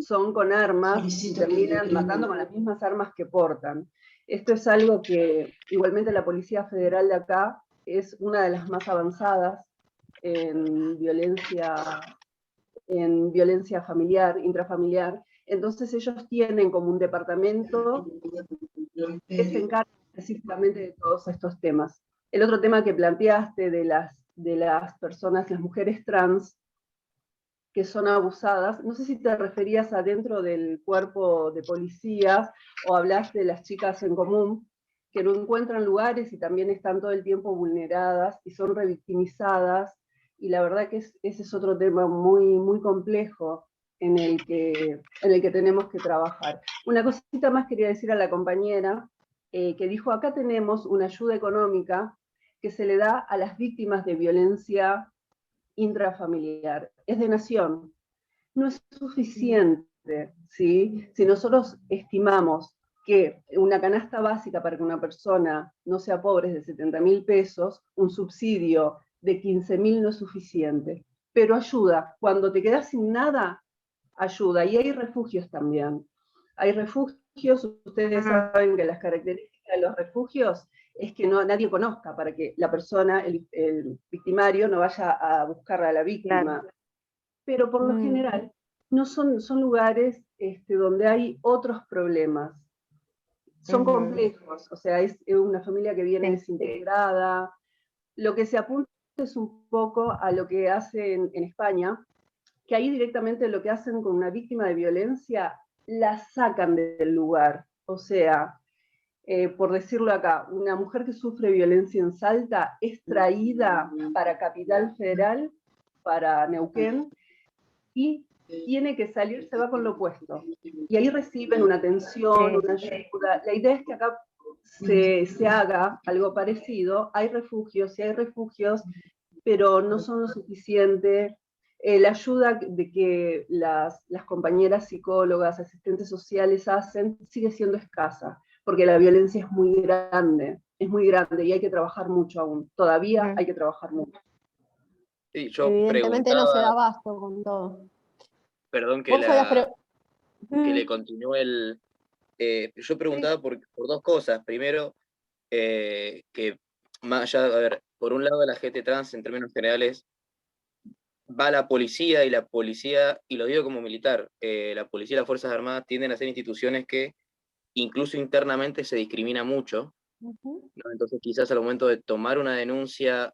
son con armas y terminan matando con las mismas armas que portan. Esto es algo que igualmente la Policía Federal de acá es una de las más avanzadas en violencia familiar, intrafamiliar. Entonces ellos tienen como un departamento que se encarga específicamente de todos estos temas. El otro tema que planteaste de las personas, las mujeres trans, que son abusadas, no sé si te referías a dentro del cuerpo de policías o hablas de las chicas en común, que no encuentran lugares y también están todo el tiempo vulneradas y son revictimizadas, y la verdad que ese es otro tema muy, muy complejo en el que tenemos que trabajar. Una cosita más quería decir a la compañera, que dijo, acá tenemos una ayuda económica que se le da a las víctimas de violencia intrafamiliar, es de nación, no es suficiente, ¿sí? Si nosotros estimamos que una canasta básica para que una persona no sea pobre es de 70.000 pesos, un subsidio de 15.000 no es suficiente, pero ayuda, cuando te quedas sin nada, ayuda, y hay refugios también, hay refugios, ustedes saben que las características de los refugios es que nadie conozca, para que la persona, el victimario, no vaya a buscar a la víctima. Claro. Pero por lo general, no son lugares donde hay otros problemas. Son complejos, o sea, es una familia que viene desintegrada. Lo que se apunta es un poco a lo que hacen en España, que ahí directamente lo que hacen con una víctima de violencia, la sacan del lugar. O sea, por decirlo acá, una mujer que sufre violencia en Salta es traída para Capital Federal, para Neuquén, y tiene que salir, se va con lo opuesto. Y ahí reciben una atención, una ayuda. La idea es que acá se haga algo parecido. Hay refugios, sí hay refugios, pero no son lo suficiente. La ayuda de que las compañeras psicólogas, asistentes sociales hacen, sigue siendo escasa, porque la violencia es muy grande y hay que trabajar mucho aún. Todavía hay que trabajar mucho.
Sí, yo
evidentemente no se da abasto con todo.
Perdón que le continúe el... yo preguntaba por dos cosas. Primero, que más allá, a ver, por un lado la gente trans en términos generales va a la policía, y lo digo como militar, la policía y las Fuerzas Armadas tienden a ser instituciones que incluso internamente se discrimina mucho, ¿no? Entonces quizás al momento de tomar una denuncia,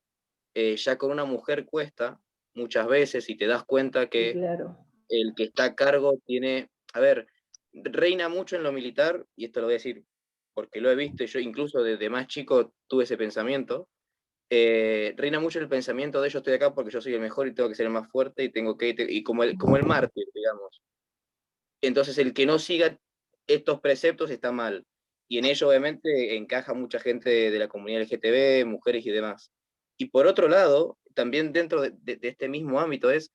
ya con una mujer cuesta muchas veces, y te das cuenta que el que está a cargo tiene, a ver, reina mucho en lo militar, y esto lo voy a decir porque lo he visto, y yo incluso desde más chico tuve ese pensamiento, reina mucho el pensamiento de yo estoy acá porque yo soy el mejor y tengo que ser el más fuerte y tengo que, y como el mártir, digamos. Entonces el que no siga estos preceptos está mal. Y en ello obviamente encaja mucha gente de la comunidad LGTB, mujeres y demás. Y por otro lado, también dentro de este mismo ámbito es,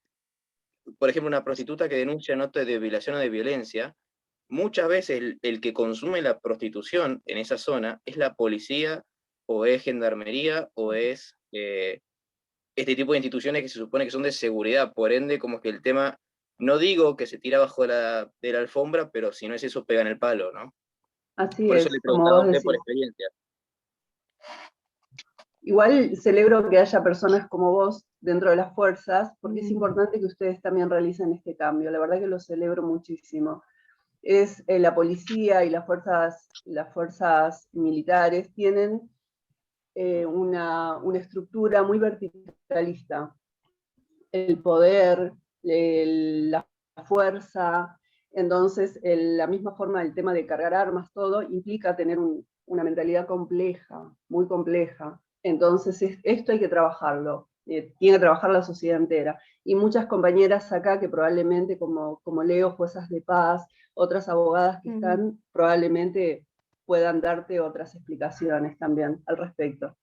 por ejemplo, una prostituta que denuncia notas de violación o de violencia, muchas veces el que consume la prostitución en esa zona es la policía, o es gendarmería, o es este tipo de instituciones que se supone que son de seguridad. Por ende, como que el tema, no digo que se tira bajo de la alfombra, pero si no es eso, pega en el palo, ¿no?
Así
Por eso
es,
le
como
preguntaba a
vos
usted
decís.
por experiencia.
Igual celebro que haya personas como vos dentro de las fuerzas, porque es importante que ustedes también realicen este cambio. La verdad que lo celebro muchísimo. Es la policía y las fuerzas militares tienen una estructura muy verticalista. El poder, la fuerza, entonces la misma forma del tema de cargar armas, todo implica tener una mentalidad compleja, muy compleja. Entonces esto hay que trabajarlo, tiene que trabajar la sociedad entera. Y muchas compañeras acá que probablemente, como Leo, juezas de paz, otras abogadas que están, probablemente puedan darte otras explicaciones también al respecto.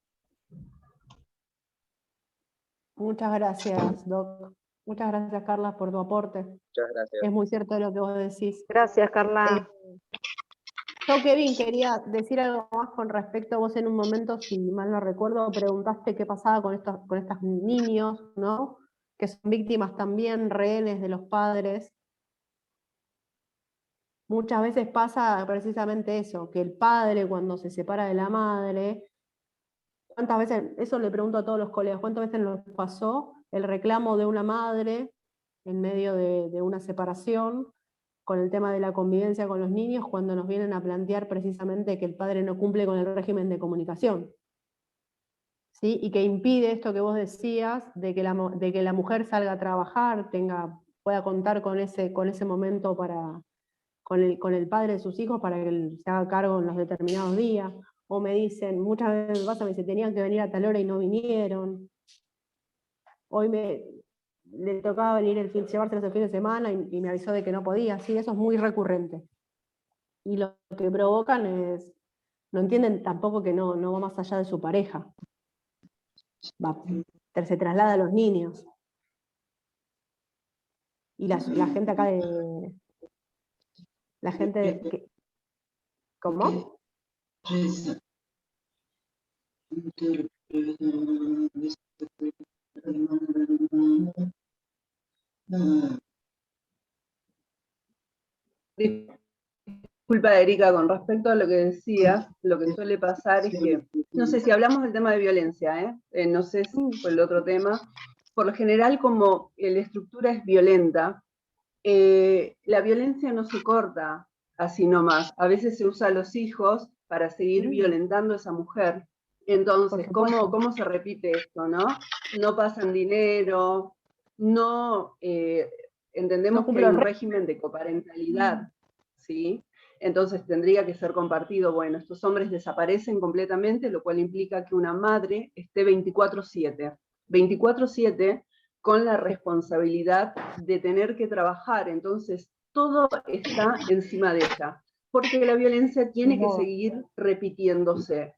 Muchas gracias, Doc. Muchas gracias, Carla, por tu aporte.
Muchas gracias.
Es muy cierto lo que vos decís.
Gracias, Carla.
Yo, Kevin, quería decir algo más con respecto a vos en un momento, si mal no recuerdo, preguntaste qué pasaba con estos niños, ¿no? Que son víctimas también, rehenes de los padres. Muchas veces pasa precisamente eso, que el padre cuando se separa de la madre, ¿cuántas veces, eso le pregunto a todos los colegas, cuántas veces nos pasó el reclamo de una madre en medio de una separación, con el tema de la convivencia con los niños, cuando nos vienen a plantear precisamente que el padre no cumple con el régimen de comunicación? ¿Sí? Y que impide esto que vos decías, de que la mujer salga a trabajar, pueda contar con ese momento con el padre de sus hijos para que él se haga cargo en los determinados días. O me dicen, muchas veces me dicen, tenían que venir a tal hora y no vinieron. Hoy le tocaba venir llevárselos el fin de semana y me avisó de que no podía. Sí, eso es muy recurrente. Y lo que provocan es, no entienden tampoco que no va más allá de su pareja. Se traslada a los niños. Y la gente acá la gente ¿cómo?
Disculpa, Erika, con respecto a lo que decías, lo que suele pasar es que, no sé si hablamos del tema de violencia, no sé si fue el otro tema, por lo general como la estructura es violenta, la violencia no se corta así nomás, a veces se usa a los hijos para seguir violentando a esa mujer. Entonces, ¿cómo se repite esto, no? No pasan dinero, no entendemos que hay un régimen de coparentalidad, ¿sí? Entonces tendría que ser compartido. Bueno, estos hombres desaparecen completamente, lo cual implica que una madre esté 24/7. 24/7 con la responsabilidad de tener que trabajar. Entonces, todo está encima de ella, porque la violencia tiene que seguir repitiéndose.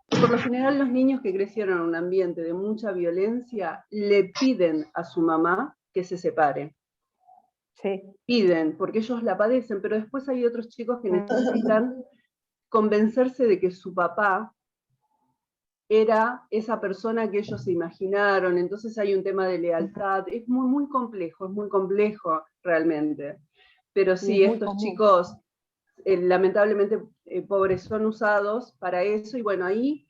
Por lo general, los niños que crecieron en un ambiente de mucha violencia le piden a su mamá que se separe.
Sí.
Piden, porque ellos la padecen, pero después hay otros chicos que necesitan convencerse de que su papá era esa persona que ellos se imaginaron, entonces hay un tema de lealtad, es muy complejo realmente. Pero sí, estos chicos, lamentablemente, pobres, son usados para eso, y bueno, ahí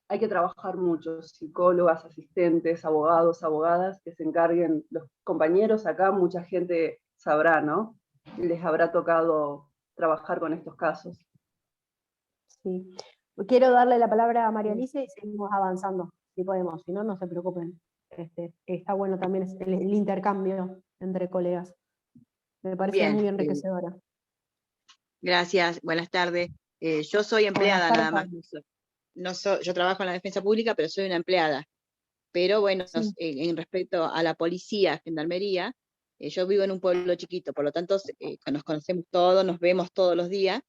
hay que trabajar mucho, psicólogas, asistentes, abogados, abogadas, que se encarguen, los compañeros acá, mucha gente sabrá, ¿no? Les habrá tocado trabajar con estos casos.
Sí. Quiero darle la palabra a María Alicia y seguimos avanzando, si podemos, si no, no se preocupen. Está bueno también el intercambio entre colegas. Me parece muy enriquecedora.
Gracias, buenas tardes. Yo soy empleada nada más. Yo trabajo en la defensa pública, pero soy una empleada. Pero bueno,
Sí.
en respecto a la policía, gendarmería, yo vivo en un pueblo chiquito, por lo tanto nos conocemos todos, nos vemos todos los días.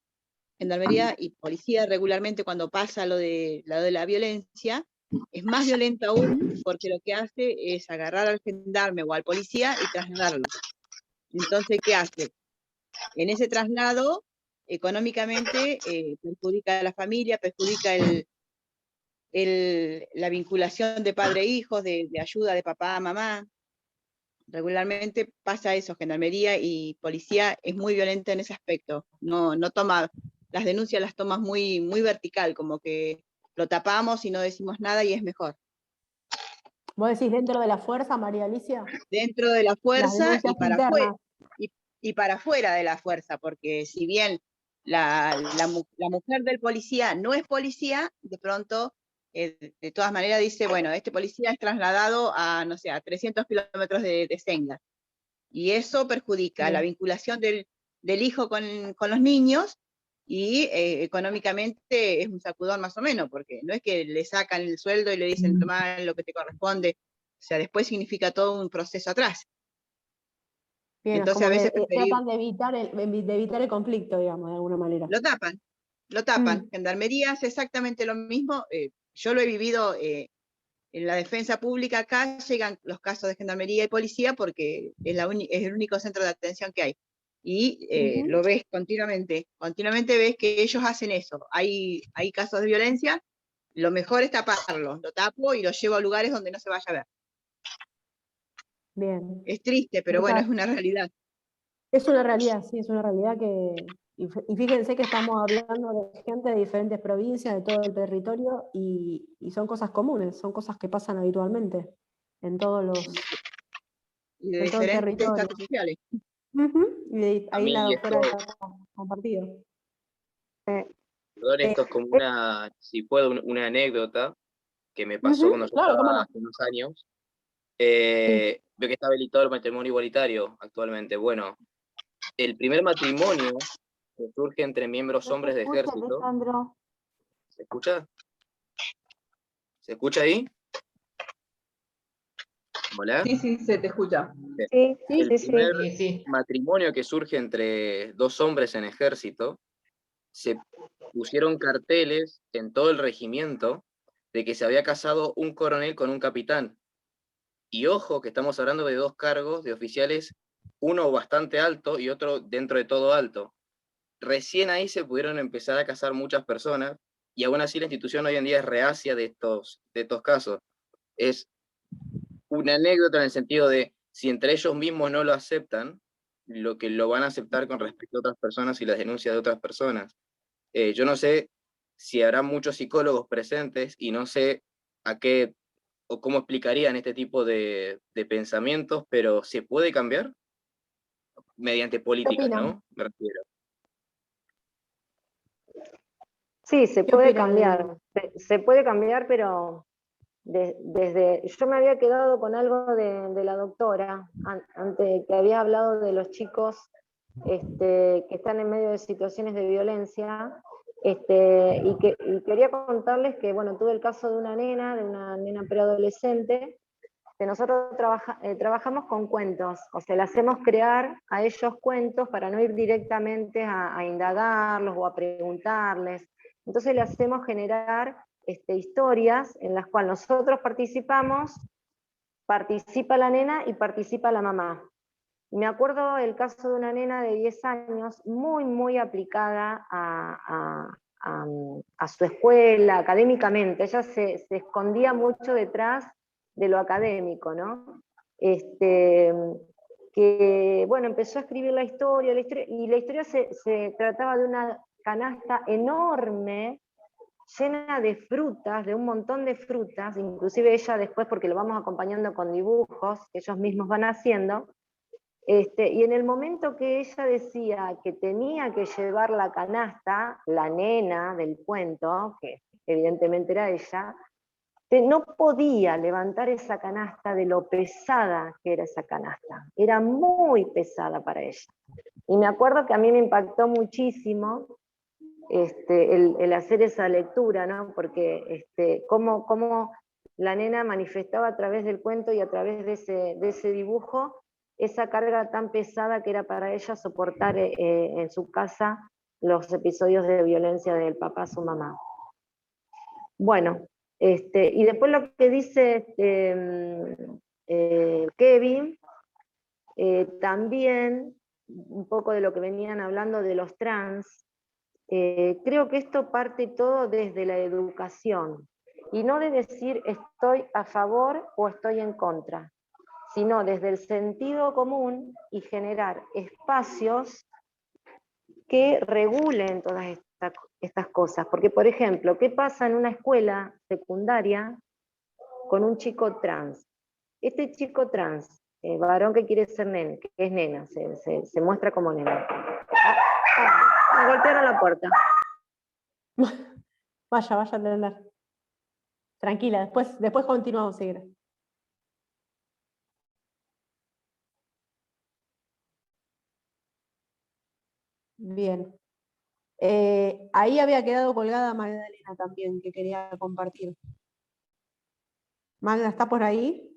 Gendarmería y policía regularmente cuando pasa lo de la violencia, es más violento aún porque lo que hace es agarrar al gendarme o al policía y trasladarlo. Entonces, ¿qué hace? En ese traslado, económicamente, perjudica a la familia, perjudica la vinculación de padre e hijos, de ayuda de papá a mamá. Regularmente pasa eso, gendarmería y policía es muy violenta en ese aspecto. No toma, las denuncias las tomas muy, muy vertical, como que lo tapamos y no decimos nada y es mejor.
¿Vos decís dentro de la fuerza, María Alicia?
Dentro de la fuerza
y para afuera,
y para afuera de la fuerza, porque si bien la mujer del policía no es policía, de pronto, de todas maneras dice, bueno, este policía es trasladado a, no sé, a 300 kilómetros de Senga. Y eso perjudica la vinculación del hijo con los niños y económicamente es un sacudón más o menos, porque no es que le sacan el sueldo y le dicen, toma lo que te corresponde, o sea, después significa todo un proceso atrás.
Bien,
entonces
como
a veces
tratan de evitar el conflicto, digamos, de alguna manera.
Lo tapan. Gendarmería hace exactamente lo mismo. Yo lo he vivido en la defensa pública. Acá llegan los casos de gendarmería y policía porque es el único centro de atención que hay. Y lo ves continuamente. Continuamente ves que ellos hacen eso. Hay casos de violencia. Lo mejor es taparlo. Lo tapo y lo llevo a lugares donde no se vaya a ver.
Bien.
Es triste, pero bueno, es una realidad.
Es una realidad, sí, es una realidad que... Y fíjense que estamos hablando de gente de diferentes provincias, de todo el territorio, y son cosas comunes, son cosas que pasan habitualmente en todos los...
Y de diferentes estatus sociales.
Y ahí la doctora está compartido.
Perdón, esto es como si puedo, una anécdota que me pasó cuando yo estaba hace unos años. Veo que está habilitado el matrimonio igualitario actualmente. Bueno, el primer matrimonio que surge entre miembros hombres de ejército.
Alejandro.
¿Se escucha? ¿Se escucha ahí? ¿Hola?
Sí, se te escucha.
El primer matrimonio que surge entre dos hombres en ejército, se pusieron carteles en todo el regimiento de que se había casado un coronel con un capitán. Y ojo, que estamos hablando de dos cargos de oficiales, uno bastante alto y otro dentro de todo alto. Recién ahí se pudieron empezar a casar muchas personas, y aún así la institución hoy en día es reacia de estos casos. Es una anécdota en el sentido de, si entre ellos mismos no lo aceptan, lo que lo van a aceptar con respecto a otras personas y las denuncias de otras personas. Yo no sé si habrá muchos psicólogos presentes y no sé a qué o cómo explicarían este tipo de pensamientos, pero ¿se puede cambiar? Mediante políticas, ¿no? Me refiero.
Sí, se puede cambiar. Se puede cambiar, pero yo me había quedado con algo de la doctora, antes que había hablado de los chicos que están en medio de situaciones de violencia, y quería contarles que, bueno, tuve el caso de una nena preadolescente, que nosotros trabajamos con cuentos, o sea, le hacemos crear a ellos cuentos para no ir directamente a indagarlos o a preguntarles. Entonces le hacemos generar historias en las cuales nosotros participamos, participa la nena y participa la mamá. Y me acuerdo el caso de una nena de 10 años, muy, muy aplicada a su escuela, académicamente. Ella se escondía mucho detrás de lo académico, ¿no? Que, bueno, empezó a escribir la historia y la historia se trataba de una canasta enorme, llena de frutas, de un montón de frutas, inclusive ella después, porque lo vamos acompañando con dibujos que ellos mismos van haciendo, y en el momento que ella decía que tenía que llevar la canasta, la nena del cuento, que evidentemente era ella, no podía levantar esa canasta de lo pesada que era esa canasta. Era muy pesada para ella. Y me acuerdo que a mí me impactó muchísimo el hacer esa lectura, ¿no? Porque cómo la nena manifestaba a través del cuento y a través de ese dibujo esa carga tan pesada que era para ella soportar en su casa los episodios de violencia del papá a su mamá. Bueno, y después lo que dice Kevin, también un poco de lo que venían hablando de los trans, creo que esto parte todo desde la educación, y no de decir estoy a favor o estoy en contra, sino desde el sentido común y generar espacios que regulen todas estas cosas. Porque, por ejemplo, ¿qué pasa en una escuela secundaria con un chico trans? Este chico trans, varón que quiere ser nena, que es nena, se muestra como nena. Me golpearon la puerta.
Vaya a atender. Tranquila, después continuamos, Sigrid. Bien. Ahí había quedado colgada Magdalena también, que quería compartir. Magda, ¿está por ahí?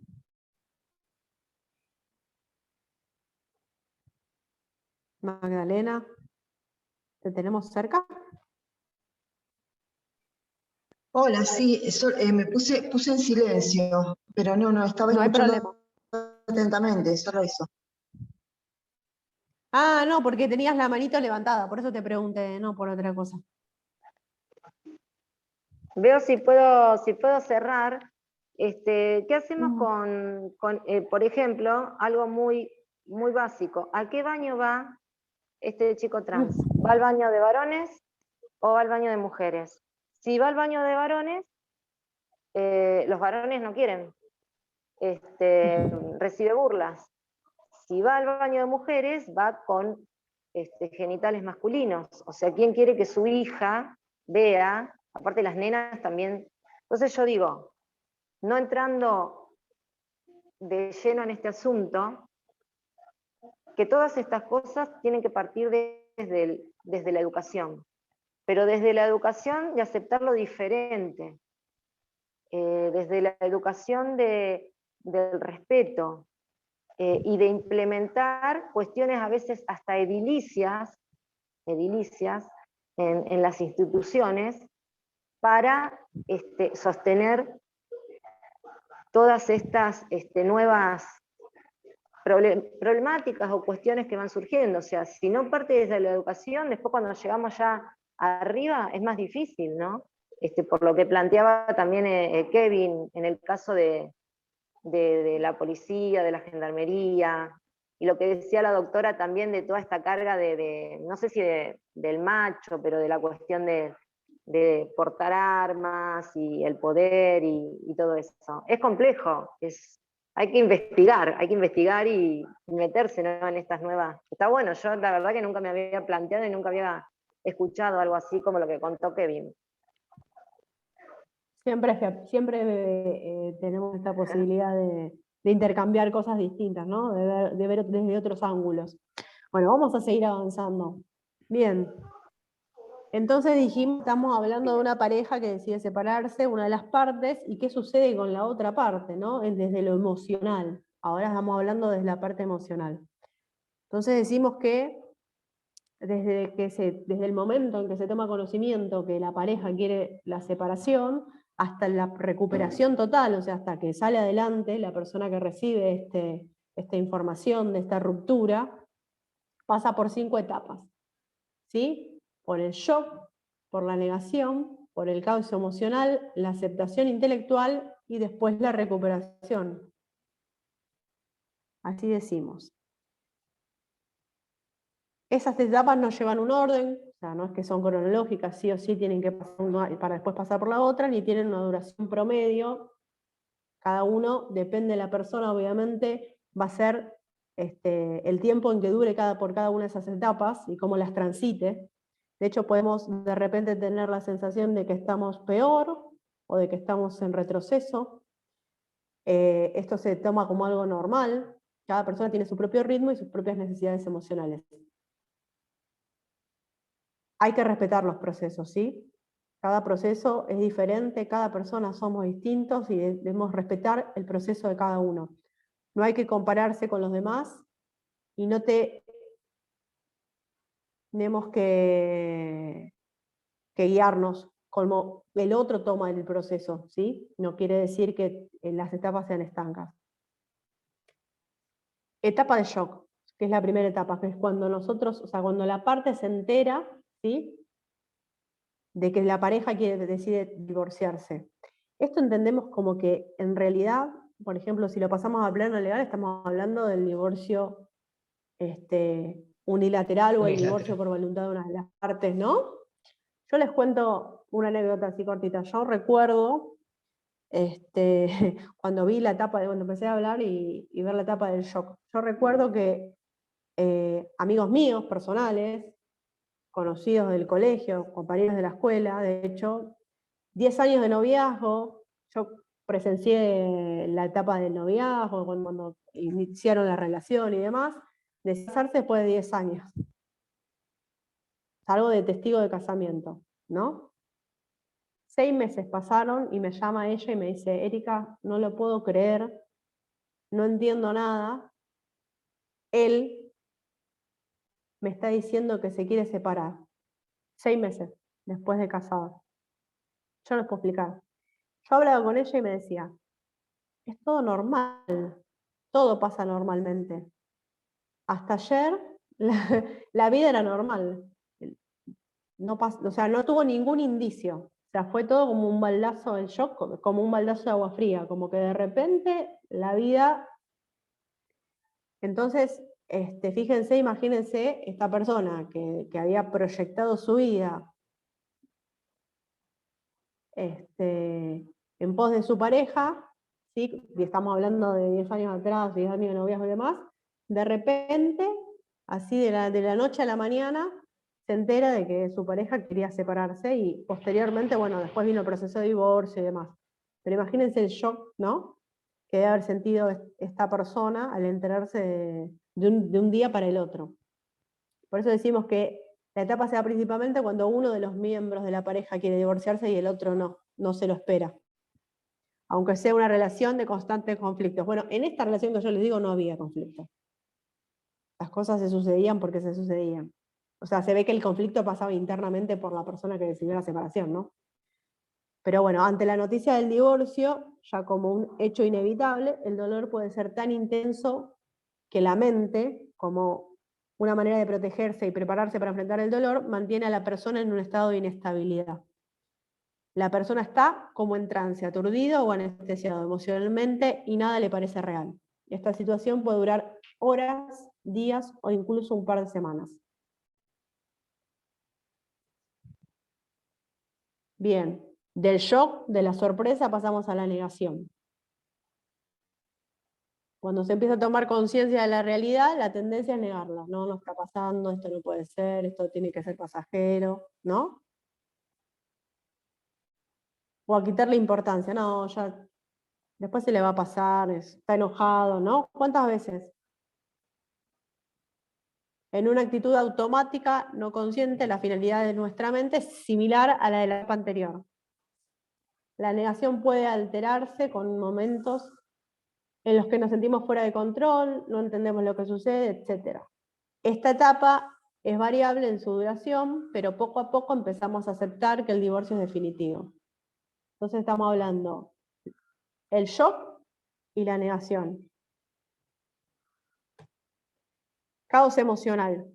Magdalena, ¿te tenemos cerca?
Hola, sí, me puse en silencio, pero no, estaba escuchando atentamente, solo eso.
Ah, no, porque tenías la manito levantada, por eso te pregunté, no por otra cosa.
Veo si puedo cerrar. ¿Qué hacemos por ejemplo, algo muy, muy básico? ¿A qué baño va este chico trans? ¿Va al baño de varones o va al baño de mujeres? Si va al baño de varones, los varones no quieren, recibe burlas. Si va al baño de mujeres, va con genitales masculinos. O sea, ¿quién quiere que su hija vea? Aparte las nenas también. Entonces yo digo, no entrando de lleno en este asunto, que todas estas cosas tienen que partir desde la educación, pero desde la educación de aceptar lo diferente, desde la educación del respeto, y de implementar cuestiones a veces hasta edilicias en las instituciones para sostener todas estas nuevas problemáticas o cuestiones que van surgiendo. O sea, si no parte desde la educación, después cuando llegamos ya arriba es más difícil, ¿no? Por lo que planteaba también Kevin en el caso de la policía, de la gendarmería, y lo que decía la doctora también de toda esta carga no sé si del macho, pero de la cuestión de portar armas y el poder y todo eso. Es complejo, hay que investigar y meterse, ¿no?, en estas nuevas. Está bueno, yo la verdad que nunca me había planteado y nunca había escuchado algo así como lo que contó Kevin.
Siempre tenemos esta posibilidad de intercambiar cosas distintas, ¿no? De ver desde otros ángulos. Bueno, vamos a seguir avanzando. Bien. Entonces dijimos, estamos hablando de una pareja que decide separarse, una de las partes, y qué sucede con la otra parte, ¿no? Desde lo emocional. Ahora estamos hablando desde la parte emocional. Entonces decimos que desde el momento en que se toma conocimiento que la pareja quiere la separación, hasta la recuperación total, o sea, hasta que sale adelante la persona que recibe esta información de esta ruptura, pasa por 5 etapas, ¿sí? Por el shock, por la negación, por el caos emocional, la aceptación intelectual y después la recuperación. Así decimos. Esas etapas no llevan un orden, o sea, no es que son cronológicas, sí o sí tienen que pasar una para después pasar por la otra, ni tienen una duración promedio. Cada uno, depende de la persona, obviamente, va a ser el tiempo en que dure por cada una de esas etapas y cómo las transite. De hecho, podemos de repente tener la sensación de que estamos peor o de que estamos en retroceso. Esto se toma como algo normal. Cada persona tiene su propio ritmo y sus propias necesidades emocionales. hay que respetar los procesos, ¿sí? Cada proceso es diferente, cada persona somos distintos y debemos respetar el proceso de cada uno. No hay que compararse con los demás y tenemos que guiarnos como el otro toma el proceso, ¿sí? No quiere decir que las etapas sean estancas. Etapa de shock, que es la primera etapa, que es cuando nosotros, o sea, cuando la parte se entera, ¿sí?, de que la pareja decide divorciarse. Esto entendemos como que en realidad, por ejemplo, si lo pasamos a plano legal, estamos hablando del divorcio unilateral o el divorcio por voluntad de una de las partes, ¿no? Yo les cuento una anécdota así cortita. Yo recuerdo cuando vi la etapa, cuando empecé a hablar y ver la etapa del shock. Yo recuerdo que amigos míos personales, conocidos del colegio, compañeros de la escuela, de hecho, 10 años de noviazgo, yo presencié la etapa del noviazgo, cuando iniciaron la relación y demás, de casarse después de 10 años. Salgo de testigo de casamiento, ¿no? 6 meses pasaron y me llama ella y me dice, Erika, no lo puedo creer, no entiendo nada, él me está diciendo que se quiere separar. 6 meses después de casado. Yo no les puedo explicar. Yo hablaba con ella y me decía, es todo normal, todo pasa normalmente. Hasta ayer la vida era normal. No o sea, no tuvo ningún indicio. O sea, fue todo como un baldazo de shock, como un baldazo de agua fría, como que de repente la vida... Entonces, fíjense, imagínense, esta persona que había proyectado su vida en pos de su pareja, ¿sí? Y estamos hablando de 10 años atrás, 10 años de noviazgo y demás, de repente, así de la noche a la mañana, se entera de que su pareja quería separarse y posteriormente, bueno, después vino el proceso de divorcio y demás. Pero imagínense el shock, ¿no?, que debe haber sentido esta persona al enterarse de un día para el otro. Por eso decimos que la etapa se da principalmente cuando uno de los miembros de la pareja quiere divorciarse y el otro no se lo espera. Aunque sea una relación de constantes conflictos. Bueno, en esta relación que yo les digo no había conflicto. Las cosas se sucedían porque se sucedían. O sea, se ve que el conflicto pasaba internamente por la persona que decidió la separación, ¿no? Pero bueno, ante la noticia del divorcio, ya como un hecho inevitable, el dolor puede ser tan intenso que la mente, como una manera de protegerse y prepararse para enfrentar el dolor, mantiene a la persona en un estado de inestabilidad. La persona está como en trance, aturdido o anestesiado emocionalmente y nada le parece real. Esta situación puede durar horas, días o incluso un par de semanas. Bien, del shock, de la sorpresa, pasamos a la negación. Cuando se empieza a tomar conciencia de la realidad, la tendencia es negarla. No está pasando, esto no puede ser, esto tiene que ser pasajero, ¿no? O a quitarle importancia, no, ya después se le va a pasar, está enojado, ¿no? ¿Cuántas veces? En una actitud automática, no consciente, la finalidad de nuestra mente es similar a la de la etapa anterior. La negación puede alterarse con momentos en los que nos sentimos fuera de control, no entendemos lo que sucede, etc. Esta etapa es variable en su duración, pero poco a poco empezamos a aceptar que el divorcio es definitivo. Entonces estamos hablando el shock y la negación. Caos emocional.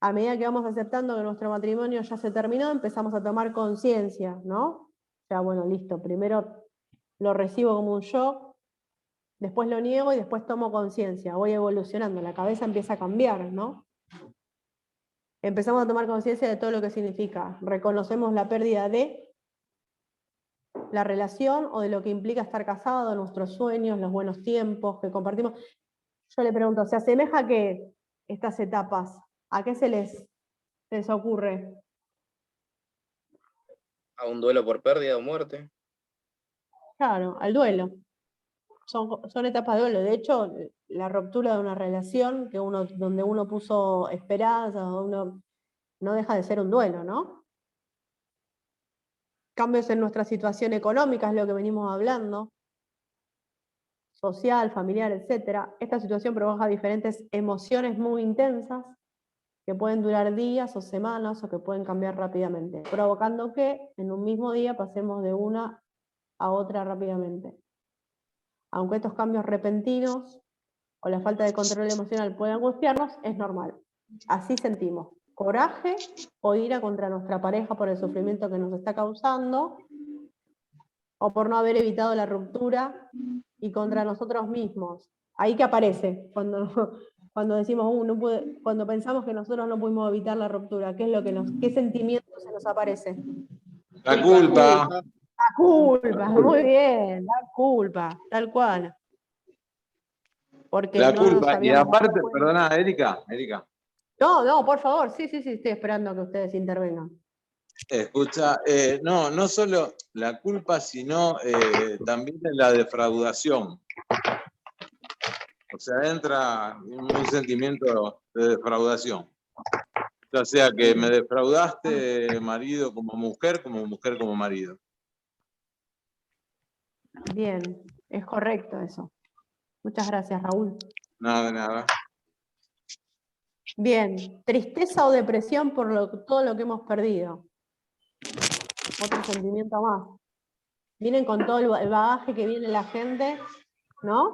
A medida que vamos aceptando que nuestro matrimonio ya se terminó, empezamos a tomar conciencia, ¿no? O sea, bueno, listo, primero lo recibo como un shock, después lo niego y después tomo conciencia, voy evolucionando, la cabeza empieza a cambiar, ¿no? Empezamos a tomar conciencia de todo lo que significa. Reconocemos la pérdida de la relación o de lo que implica estar casado, nuestros sueños, los buenos tiempos que compartimos. Yo le pregunto, ¿se asemeja a qué estas etapas? ¿A qué se les ocurre?
A un duelo por pérdida o muerte.
Claro, al duelo. Son etapas de duelo. De hecho, la ruptura de una relación donde uno puso esperanzas, no deja de ser un duelo, ¿no? Cambios en nuestra situación económica es lo que venimos hablando, social, familiar, etc. Esta situación provoca diferentes emociones muy intensas que pueden durar días o semanas o que pueden cambiar rápidamente, provocando que en un mismo día pasemos de una a otra rápidamente. Aunque estos cambios repentinos o la falta de control emocional puede angustiarnos, es normal. Así sentimos coraje o ira contra nuestra pareja por el sufrimiento que nos está causando, o por no haber evitado la ruptura, y contra nosotros mismos. Ahí que aparece, cuando decimos, cuando pensamos que nosotros no pudimos evitar la ruptura, ¿qué sentimiento se nos aparece?
La culpa.
La culpa, muy bien, la culpa, tal cual. Porque
La
no
culpa, y aparte,
cuenta.
perdona, Erika.
No, por favor, sí, estoy esperando que ustedes intervengan.
Escucha, no solo la culpa, sino también la defraudación. O sea, entra un sentimiento de defraudación. O sea, que me defraudaste marido como mujer como marido.
Bien, es correcto eso. Muchas gracias, Raúl.
Nada.
Bien, tristeza o depresión por todo lo que hemos perdido. Otro sentimiento más. Vienen con todo el bagaje que viene la gente, ¿no?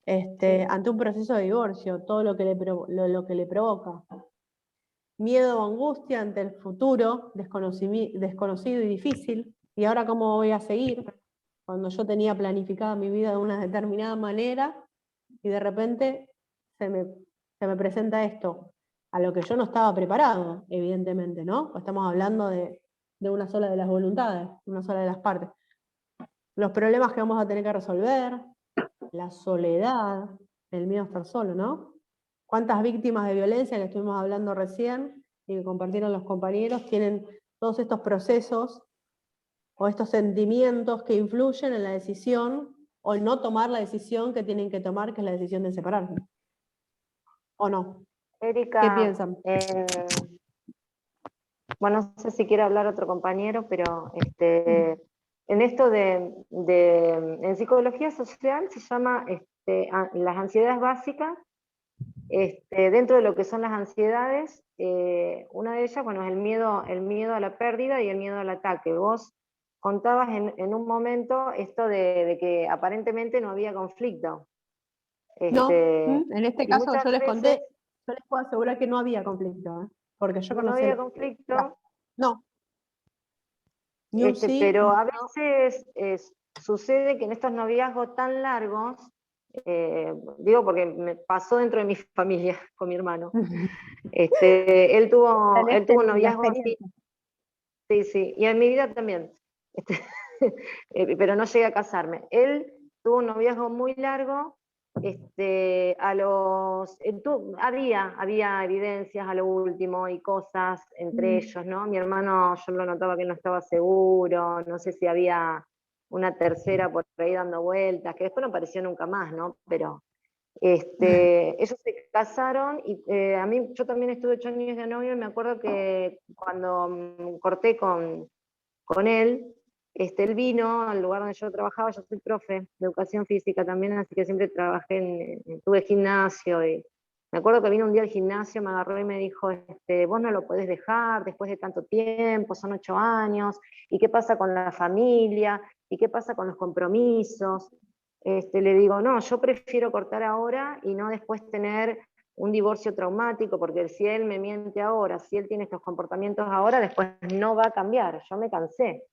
Ante un proceso de divorcio, todo lo que le provoca. Miedo o angustia ante el futuro, desconocido y difícil. ¿Y ahora cómo voy a seguir? Cuando yo tenía planificada mi vida de una determinada manera y de repente se me presenta esto, a lo que yo no estaba preparado, evidentemente, ¿no? Estamos hablando de una sola de las voluntades, una sola de las partes. Los problemas que vamos a tener que resolver, la soledad, el miedo a estar solo, ¿no? ¿Cuántas víctimas de violencia que estuvimos hablando recién y que compartieron los compañeros tienen todos estos procesos o estos sentimientos que influyen en la decisión o en no tomar la decisión que tienen que tomar, que es la decisión de separarse? ¿O no?
Erika,
¿Qué piensan?
Bueno, no sé si quiere hablar otro compañero, pero en esto en psicología social se llama las ansiedades básicas. Dentro de lo que son las ansiedades, una de ellas, bueno, es el miedo a la pérdida y el miedo al ataque. Vos contabas en un momento esto de que aparentemente no había conflicto.
No, en este caso yo les conté,
veces,
yo les puedo asegurar que no había conflicto, porque yo conocí...
No había conflicto.
No.
Pero a veces sucede que en estos noviazgos tan largos, digo porque me pasó dentro de mi familia con mi hermano, él tuvo un noviazgo así, sí, y en mi vida también, pero no llegué a casarme. Él tuvo un noviazgo muy largo, había evidencias a lo último y cosas entre ellos, ¿no? Mi hermano, yo lo notaba que no estaba seguro, no sé si había una tercera por ahí dando vueltas, que después no apareció nunca más, ¿no? Pero ellos se casaron y yo también estuve 8 años de novio y me acuerdo que cuando corté con él, él vino al lugar donde yo trabajaba. Yo soy profe de educación física también, así que siempre trabajé tuve gimnasio, y me acuerdo que vino un día al gimnasio, me agarró y me dijo, vos no lo podés dejar después de tanto tiempo, son 8 años, ¿y qué pasa con la familia? ¿Y qué pasa con los compromisos? Le digo, no, yo prefiero cortar ahora y no después tener un divorcio traumático, porque si él me miente ahora, si él tiene estos comportamientos ahora, después no va a cambiar, yo me cansé.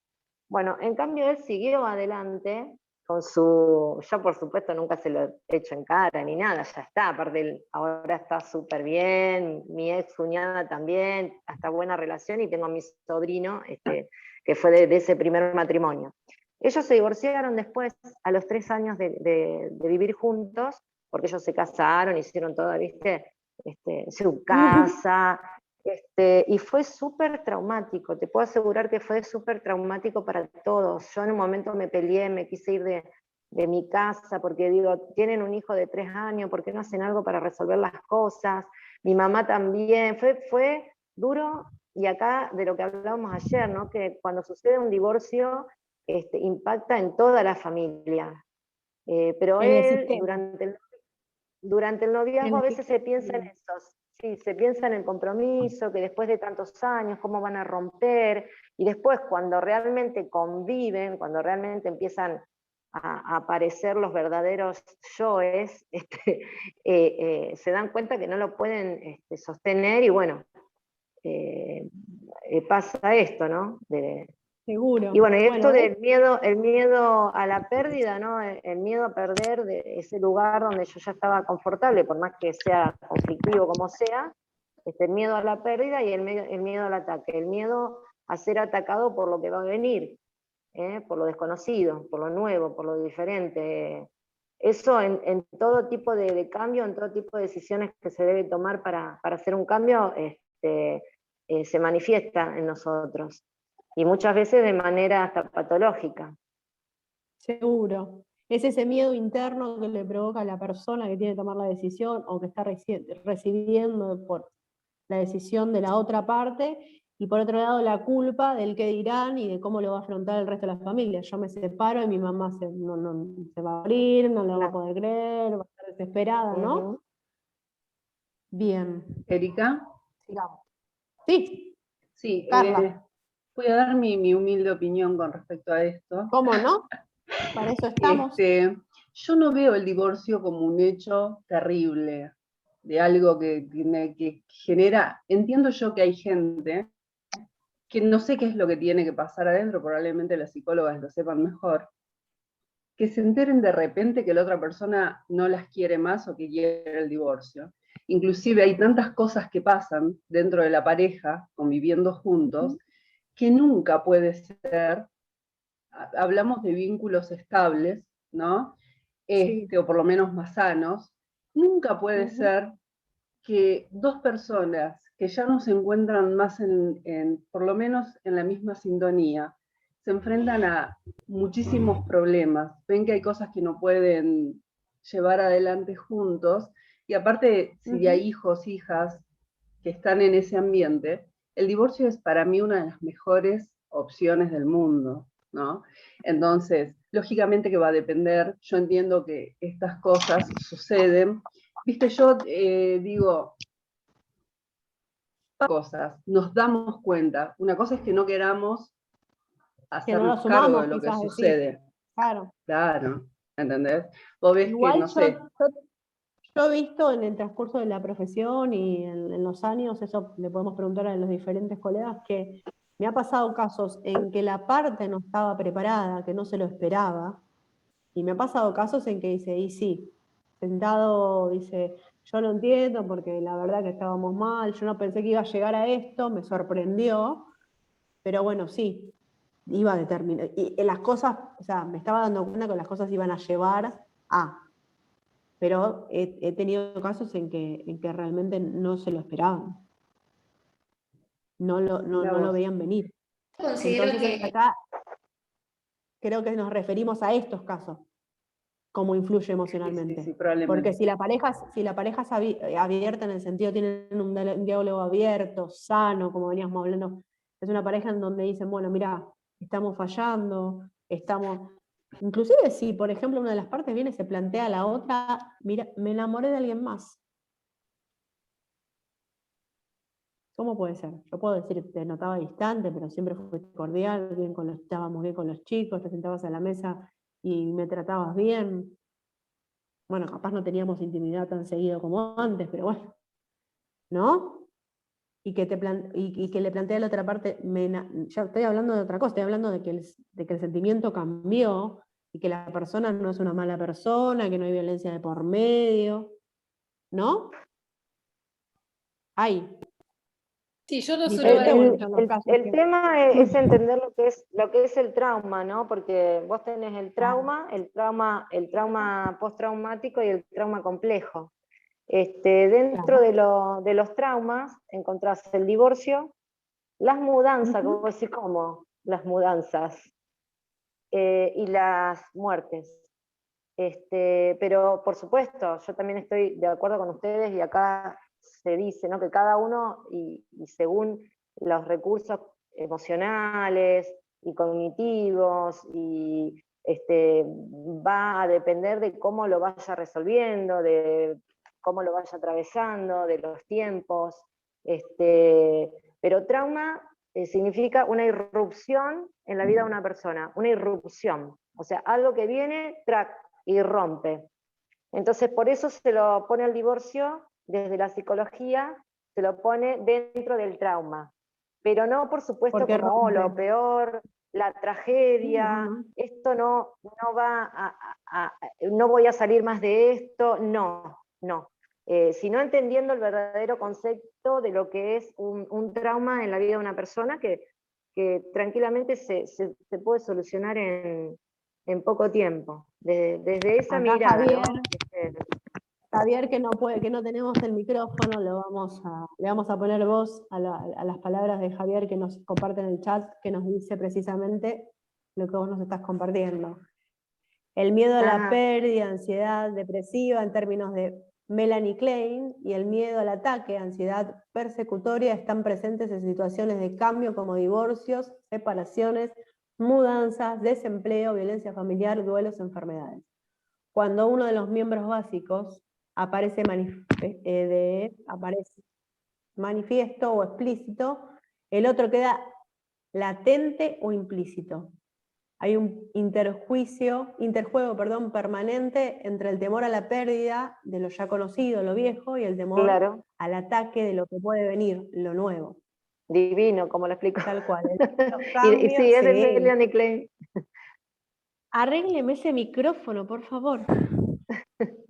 Bueno, en cambio él siguió adelante con yo por supuesto nunca se lo he hecho en cara ni nada, ya está, aparte él ahora está súper bien, mi ex cuñada también, hasta buena relación, y tengo a mi sobrino, que fue de ese primer matrimonio. Ellos se divorciaron después, a los 3 años de vivir juntos, porque ellos se casaron, hicieron todo, ¿viste? Su casa, y fue súper traumático, te puedo asegurar que fue súper traumático para todos. Yo en un momento me peleé, me quise ir de mi casa, porque digo, tienen un hijo de 3 años, ¿por qué no hacen algo para resolver las cosas? Mi mamá también, fue duro, y acá de lo que hablábamos ayer, ¿no? Que cuando sucede un divorcio, impacta en toda la familia. Pero él, durante el noviazgo, a veces se piensa en eso, sí, se piensa en el compromiso, que después de tantos años, cómo van a romper, y después cuando realmente conviven, cuando realmente empiezan a aparecer los verdaderos yoes, se dan cuenta que no lo pueden sostener, y bueno, pasa esto, ¿no?
Seguro.
Y bueno, y esto del miedo, el miedo a la pérdida, ¿no? El miedo a perder de ese lugar donde yo ya estaba confortable, por más que sea conflictivo como sea, el miedo a la pérdida y el miedo al ataque, el miedo a ser atacado por lo que va a venir, por lo desconocido, por lo nuevo, por lo diferente. Eso en todo tipo de cambio, en todo tipo de decisiones que se debe tomar para hacer un cambio, se manifiesta en nosotros. Y muchas veces de manera hasta patológica.
Seguro. Es ese miedo interno que le provoca a la persona que tiene que tomar la decisión o que está recibiendo por la decisión de la otra parte, y por otro lado la culpa del qué dirán y de cómo lo va a afrontar el resto de la familia. Yo me separo y mi mamá se va a morir, no lo va a poder creer, va a estar desesperada, ¿no? Bien.
Erika.
Sigamos. Sí.
Sí,
Carla.
voy a dar mi humilde opinión con respecto a esto.
¿Cómo no? Para eso estamos.
Yo no veo el divorcio como un hecho terrible, de algo que genera. Entiendo yo que hay gente que no sé qué es lo que tiene que pasar adentro, probablemente las psicólogas lo sepan mejor, que se enteren de repente que la otra persona no las quiere más o que quiere el divorcio. Inclusive hay tantas cosas que pasan dentro de la pareja, conviviendo juntos, que nunca puede ser, hablamos de vínculos estables, ¿no? O por lo menos más sanos, nunca puede ser que dos personas que ya no se encuentran más por lo menos en la misma sintonía, se enfrentan a muchísimos problemas, ven que hay cosas que no pueden llevar adelante juntos, y aparte, si hay hijos, hijas que están en ese ambiente, el divorcio es para mí una de las mejores opciones del mundo, ¿no? Entonces, lógicamente que va a depender, yo entiendo que estas cosas suceden, viste, yo digo, cosas, nos damos cuenta, una cosa es que no queramos hacernos cargo de lo que sucede.
Claro.
Claro, ¿entendés? Vos ves
igual
que, no sé.
Yo he visto en el transcurso de la profesión y en los años, eso le podemos preguntar a los diferentes colegas, que me ha pasado casos en que la parte no estaba preparada, que no se lo esperaba, y me ha pasado casos en que dice, y sí, sentado, dice, yo lo entiendo porque la verdad que estábamos mal, yo no pensé que iba a llegar a esto, me sorprendió, pero bueno, sí, iba a determinar, y las cosas, o sea, me estaba dando cuenta que las cosas iban a llevar a... Pero he tenido casos en que realmente no se lo esperaban. No lo veían venir. Entonces, acá creo que nos referimos a estos casos, cómo influye emocionalmente.
Sí,
porque si la pareja es abierta en el sentido, tienen un diálogo abierto, sano, como veníamos hablando, es una pareja en donde dicen, bueno, mira, estamos fallando, inclusive si, por ejemplo, una de las partes viene y se plantea a la otra, mira, me enamoré de alguien más. ¿Cómo puede ser? Yo puedo decir, te notaba distante, pero siempre fuiste cordial, estábamos bien con los chicos, te sentabas a la mesa y me tratabas bien. Bueno, capaz no teníamos intimidad tan seguido como antes, pero bueno, ¿no? Y que le plantea a la otra parte, ya estoy hablando de otra cosa, estoy hablando de que el sentimiento cambió y que la persona no es una mala persona, que no hay violencia de por medio, ¿no? Hay.
Sí, yo lo suelo ver.
El tema es entender lo que es el trauma, ¿no? Porque vos tenés el trauma postraumático y el trauma complejo. Dentro de los traumas encontrás el divorcio, las mudanzas, como decís, como las mudanzas, y las muertes. Pero por supuesto, yo también estoy de acuerdo con ustedes, y acá se dice, ¿no? Que cada uno, y según los recursos emocionales y cognitivos, y va a depender de cómo lo vaya resolviendo, de cómo lo vaya atravesando, de los tiempos. Pero trauma significa una irrupción en la vida de una persona, una irrupción. O sea, algo que viene, track, y rompe. Entonces, por eso se lo pone al divorcio, desde la psicología, se lo pone dentro del trauma. Pero no, por supuesto,
porque
como
rompe.
lo peor, la tragedia, esto no va no voy a salir más de esto, no. Sino entendiendo el verdadero concepto de lo que es un trauma en la vida de una persona que tranquilamente se puede solucionar en poco tiempo, desde esa
Acá
mirada,
Javier,
¿no?
Javier, que no tenemos el micrófono, le vamos a poner voz a las palabras de Javier que nos comparte en el chat, que nos dice precisamente lo que vos nos estás compartiendo. El miedo a la pérdida, ansiedad depresiva en términos de Melanie Klein, y el miedo al ataque, ansiedad persecutoria, están presentes en situaciones de cambio como divorcios, separaciones, mudanzas, desempleo, violencia familiar, duelos, enfermedades. Cuando uno de los miembros básicos aparece manifiesto o explícito, el otro queda latente o implícito. Hay un interjuego permanente entre el temor a la pérdida de lo ya conocido, lo viejo, y el temor al ataque de lo que puede venir, lo nuevo.
Divino, como lo explico.
Tal cual.
Y sí, es de Melanie Klein.
Arrégleme ese micrófono, por favor.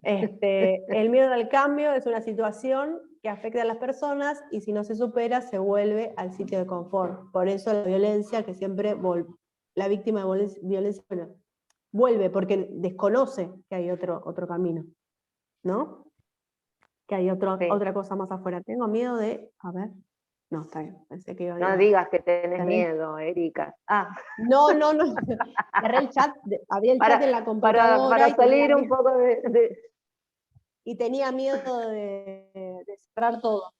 El miedo al cambio es una situación que afecta a las personas y si no se supera se vuelve al sitio de confort. Por eso la violencia, que siempre la víctima de violencia vuelve porque desconoce que hay otro camino, ¿no? Que hay otra cosa más afuera. Tengo miedo de... A ver... No, está bien. Pensé que iba a
No digas que tenés miedo, Erika.
No. Cerré el chat, abrí el chat en la computadora.
Para salir un poco de...
Y tenía miedo de cerrar todo.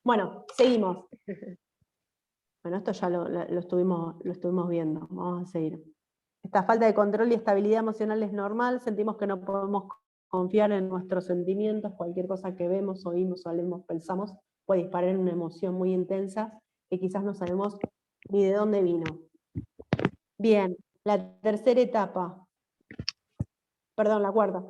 Bueno, seguimos. Bueno, esto ya lo estuvimos viendo. Vamos a seguir. Esta falta de control y estabilidad emocional es normal. Sentimos que no podemos confiar en nuestros sentimientos. Cualquier cosa que vemos, oímos, hablemos, pensamos, puede disparar en una emoción muy intensa que quizás no sabemos ni de dónde vino. Bien, la tercera etapa. Perdón, la cuarta.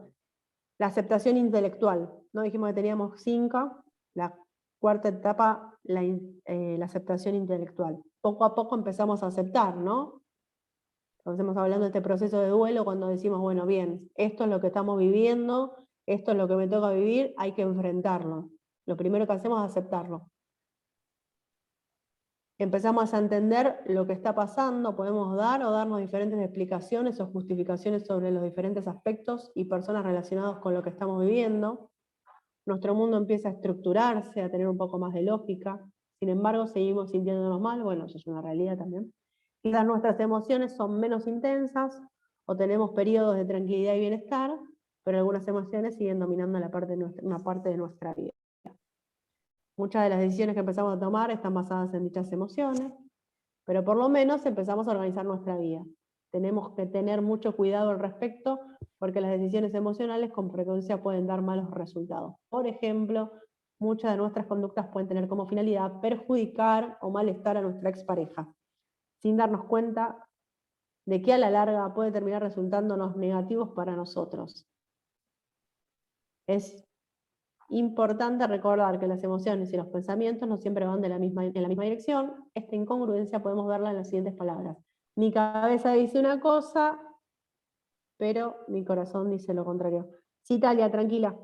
La aceptación intelectual. No dijimos que teníamos 5. La cuarta etapa, la aceptación intelectual. Poco a poco empezamos a aceptar, ¿no? Entonces estamos hablando de este proceso de duelo cuando decimos, bueno, bien, esto es lo que estamos viviendo, esto es lo que me toca vivir, hay que enfrentarlo. Lo primero que hacemos es aceptarlo. Empezamos a entender lo que está pasando, podemos dar o darnos diferentes explicaciones o justificaciones sobre los diferentes aspectos y personas relacionados con lo que estamos viviendo. Nuestro mundo empieza a estructurarse, a tener un poco más de lógica. Sin embargo, seguimos sintiéndonos mal, bueno, eso es una realidad también. Quizás nuestras emociones son menos intensas, o tenemos periodos de tranquilidad y bienestar, pero algunas emociones siguen dominando una parte de nuestra vida. Muchas de las decisiones que empezamos a tomar están basadas en dichas emociones, pero por lo menos empezamos a organizar nuestra vida. Tenemos que tener mucho cuidado al respecto, porque las decisiones emocionales con frecuencia pueden dar malos resultados. Por ejemplo, muchas de nuestras conductas pueden tener como finalidad perjudicar o malestar a nuestra expareja, sin darnos cuenta de que a la larga puede terminar resultándonos negativos para nosotros. Es importante recordar que las emociones y los pensamientos no siempre van en la misma dirección. Esta incongruencia podemos verla en las siguientes palabras. Mi cabeza dice una cosa, pero mi corazón dice lo contrario. Sí, Talia, tranquila.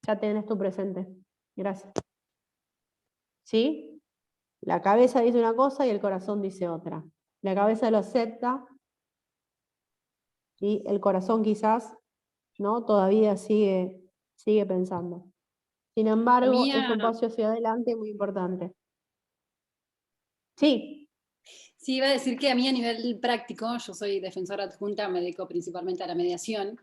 Ya tenés tu presente. Gracias. ¿Sí? La cabeza dice una cosa y el corazón dice otra. La cabeza lo acepta y el corazón quizás, ¿no? Todavía sigue pensando. Sin embargo, es un paso hacia adelante muy importante. Sí.
Sí, iba a decir que a mí a nivel práctico, yo soy defensora adjunta, me dedico principalmente a la mediación,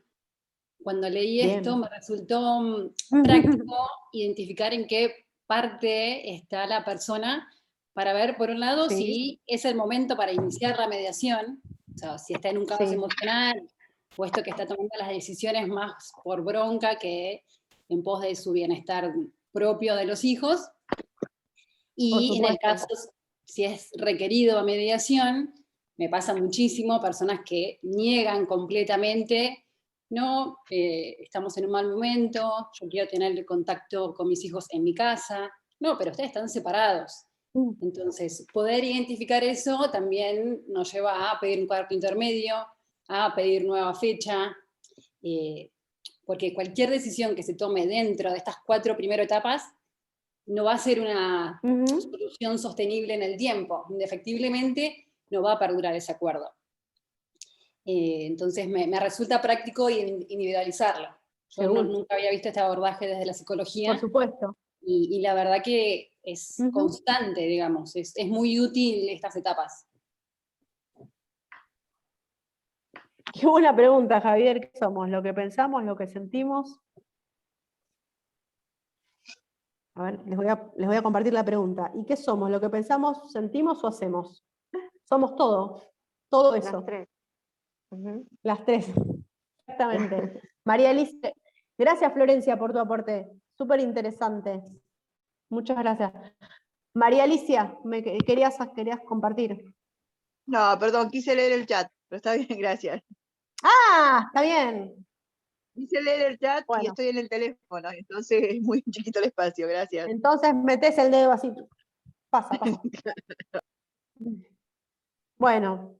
cuando leí
Bien.
esto me resultó práctico identificar en qué parte está la persona para ver, por un lado,
Sí.
si es el momento para iniciar la mediación, o sea, si está en un caos
Sí.
emocional, o esto que está tomando las decisiones más por bronca que en pos de su bienestar propio de los hijos, y en el caso, si es requerido a mediación, me pasa muchísimo, personas que niegan completamente, no, estamos en un mal momento, yo quiero tener el contacto con mis hijos en mi casa, no, pero ustedes están separados. Entonces, poder identificar eso también nos lleva a pedir un cuarto intermedio, a pedir nueva fecha, porque cualquier decisión que se tome dentro de estas 4 primeras etapas no va a ser una solución sostenible en el tiempo. Indefectiblemente no va a perdurar ese acuerdo. Entonces me resulta práctico individualizarlo. Yo nunca había visto este abordaje desde la psicología.
Por supuesto.
Y la verdad que es constante, digamos, es muy útil estas etapas.
Qué buena pregunta, Javier. ¿Qué somos? ¿Lo que pensamos, lo que sentimos? A ver, les voy a compartir la pregunta. ¿Y qué somos? ¿Lo que pensamos, sentimos o hacemos? Somos todo eso.
Las tres.
Las tres, exactamente. María Alicia, gracias Florencia por tu aporte, súper interesante. Muchas gracias. María Alicia, querías compartir.
No, perdón, quise leer el chat, pero está bien, gracias.
¡Ah! Está bien.
Quise leer el chat y estoy en el teléfono, entonces es muy chiquito el espacio, gracias.
Entonces metés el dedo así. Pasa. Bueno,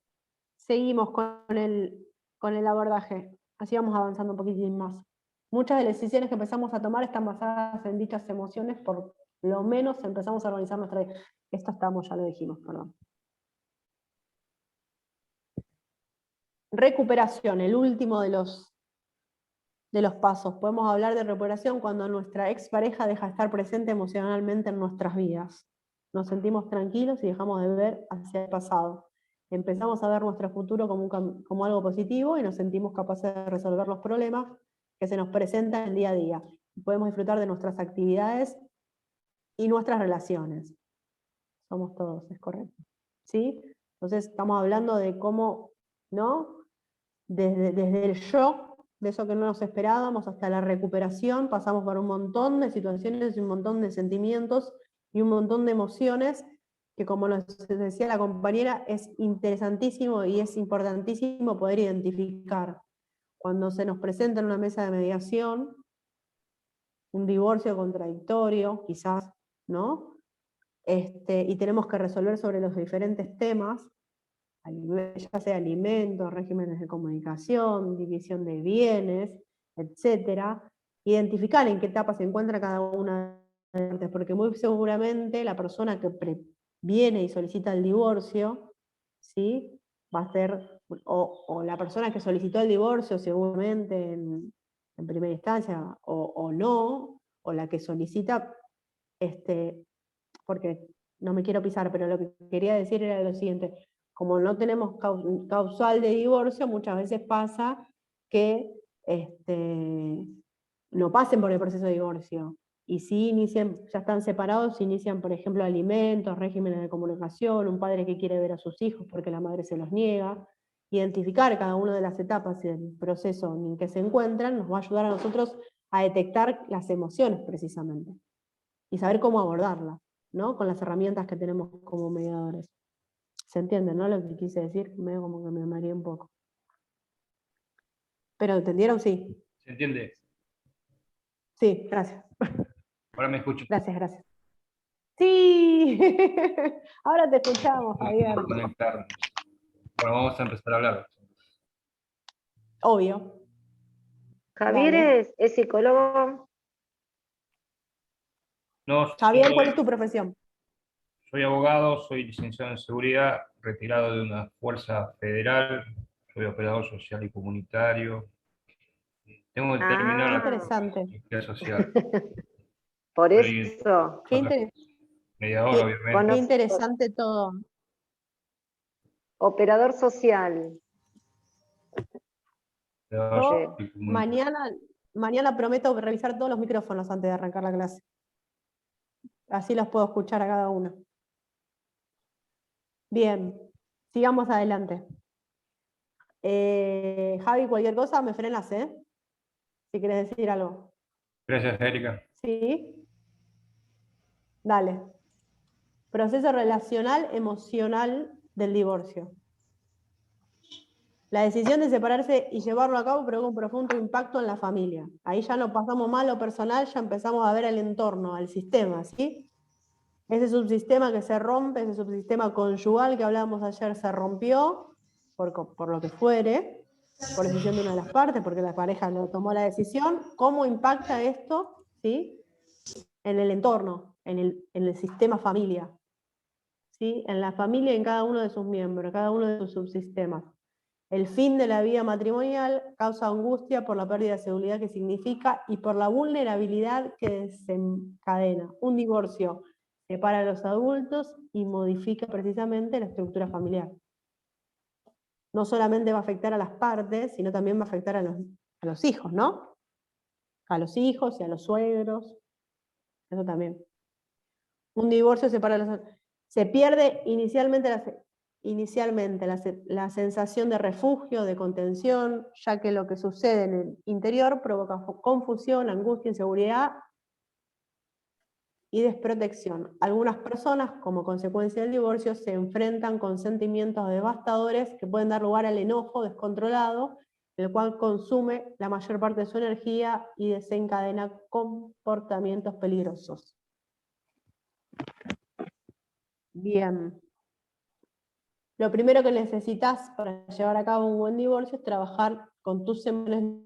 seguimos con el abordaje. Así vamos avanzando un poquitín más. Muchas de las decisiones que empezamos a tomar están basadas en dichas emociones, por lo menos empezamos a organizar nuestra vida. Esto ya lo dijimos, perdón. Recuperación, el último de los pasos. Podemos hablar de recuperación cuando nuestra expareja deja de estar presente emocionalmente en nuestras vidas. Nos sentimos tranquilos y dejamos de ver hacia el pasado. Empezamos a ver nuestro futuro como algo positivo y nos sentimos capaces de resolver los problemas que se nos presentan el día a día. Podemos disfrutar de nuestras actividades y nuestras relaciones. Somos todos, es correcto. ¿Sí? Entonces estamos hablando de cómo, ¿no? Desde el shock, de eso que no nos esperábamos, hasta la recuperación, pasamos por un montón de situaciones y un montón de sentimientos y un montón de emociones que, como nos decía la compañera, es interesantísimo y es importantísimo poder identificar. Cuando se nos presenta en una mesa de mediación un divorcio contradictorio, quizás, ¿no? Y tenemos que resolver sobre los diferentes temas, ya sea alimentos, regímenes de comunicación, división de bienes, etc. Identificar en qué etapa se encuentra cada una de las partes, porque muy seguramente la persona que viene y solicita el divorcio, ¿sí? Va a ser, o la persona que solicitó el divorcio seguramente en primera instancia, o no, o la que solicita, porque no me quiero pisar, pero lo que quería decir era lo siguiente: como no tenemos causal de divorcio, muchas veces pasa que no pasen por el proceso de divorcio. Y si inician, ya están separados, inician, por ejemplo, alimentos, regímenes de comunicación, un padre que quiere ver a sus hijos porque la madre se los niega. Identificar cada una de las etapas del proceso en que se encuentran nos va a ayudar a nosotros a detectar las emociones precisamente y saber cómo abordarlas, ¿no? Con las herramientas que tenemos como mediadores. ¿Se entiende, no? Lo que quise decir, medio como que me mareé un poco. ¿Pero entendieron? Sí.
¿Se entiende?
Sí, gracias.
Ahora me escucho.
Gracias. ¡Sí! Ahora te escuchamos, Javier.
Conectarnos. Bueno, vamos a empezar a hablar.
Obvio.
Javier es psicólogo.
No,
Javier, ¿cuál es tu profesión?
Soy abogado, soy licenciado en seguridad, retirado de una fuerza federal, soy operador social y comunitario. Tengo que terminar la actividad social.
Por eso.
Mediador, obviamente.
Qué interesante todo.
Operador social.
Yo mañana prometo revisar todos los micrófonos antes de arrancar la clase. Así los puedo escuchar a cada uno. Bien, sigamos adelante. Javi, cualquier cosa me frenas, ¿eh? Si quieres decir algo.
Gracias, Erika.
Sí. Dale. Proceso relacional emocional del divorcio. La decisión de separarse y llevarlo a cabo provoca un profundo impacto en la familia. Ahí ya no pasamos más lo personal, ya empezamos a ver el entorno, al sistema, ¿sí? Ese subsistema que se rompe, ese subsistema conyugal que hablábamos ayer se rompió, por lo que fuere, por decisión de una de las partes, porque la pareja no tomó la decisión. ¿Cómo impacta esto, ¿sí?, en el entorno, en el sistema familia? ¿Sí? En la familia y en cada uno de sus miembros, cada uno de sus subsistemas. El fin de la vida matrimonial causa angustia por la pérdida de seguridad que significa y por la vulnerabilidad que desencadena. Un divorcio separa a los adultos y modifica precisamente la estructura familiar. No solamente va a afectar a las partes, sino también va a afectar a los hijos, ¿no? A los hijos y a los suegros. Eso también. Un divorcio separa a los adultos. Se pierde inicialmente la sensación de refugio, de contención, ya que lo que sucede en el interior provoca confusión, angustia, inseguridad y desprotección. Algunas personas, como consecuencia del divorcio, se enfrentan con sentimientos devastadores que pueden dar lugar al enojo descontrolado, el cual consume la mayor parte de su energía y desencadena comportamientos peligrosos. Bien. Lo primero que necesitas para llevar a cabo un buen divorcio es trabajar con tus emociones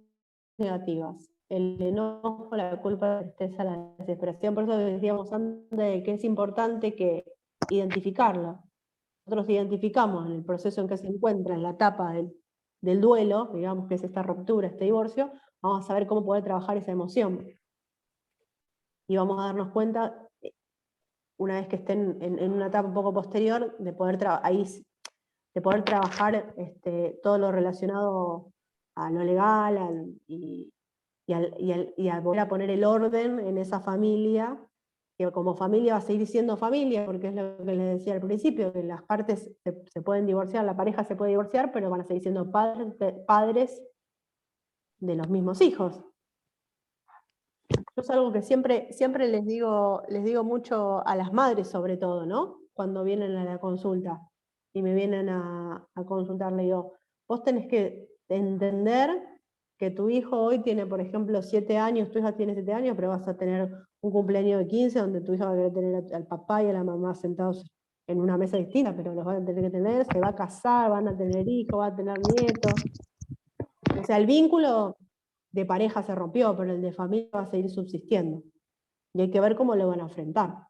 negativas. El enojo, la culpa, la tristeza, la desesperación. Por eso decíamos antes de que es importante que identificarla. Nosotros identificamos en el proceso en que se encuentra, en la etapa del duelo, digamos que es esta ruptura, este divorcio, vamos a saber cómo poder trabajar esa emoción. Y vamos a darnos cuenta, una vez que estén en una etapa un poco posterior, de poder trabajar todo lo relacionado a lo legal y a volver a poner el orden en esa familia, que como familia va a seguir siendo familia, porque es lo que les decía al principio, que las partes se pueden divorciar, la pareja se puede divorciar, pero van a seguir siendo padres de los mismos hijos. Eso es algo que siempre les digo mucho a las madres, sobre todo, ¿no? Cuando vienen a la consulta y me vienen a consultar, le digo, vos tenés que entender que tu hijo hoy tiene, por ejemplo, 7 años, tu hija tiene 7 años, pero vas a tener un cumpleaños de 15 donde tu hija va a querer tener al papá y a la mamá sentados en una mesa distinta, pero los van a tener que tener, se va a casar, van a tener hijos, va a tener nietos. O sea, el vínculo de pareja se rompió, pero el de familia va a seguir subsistiendo. Y hay que ver cómo lo van a enfrentar.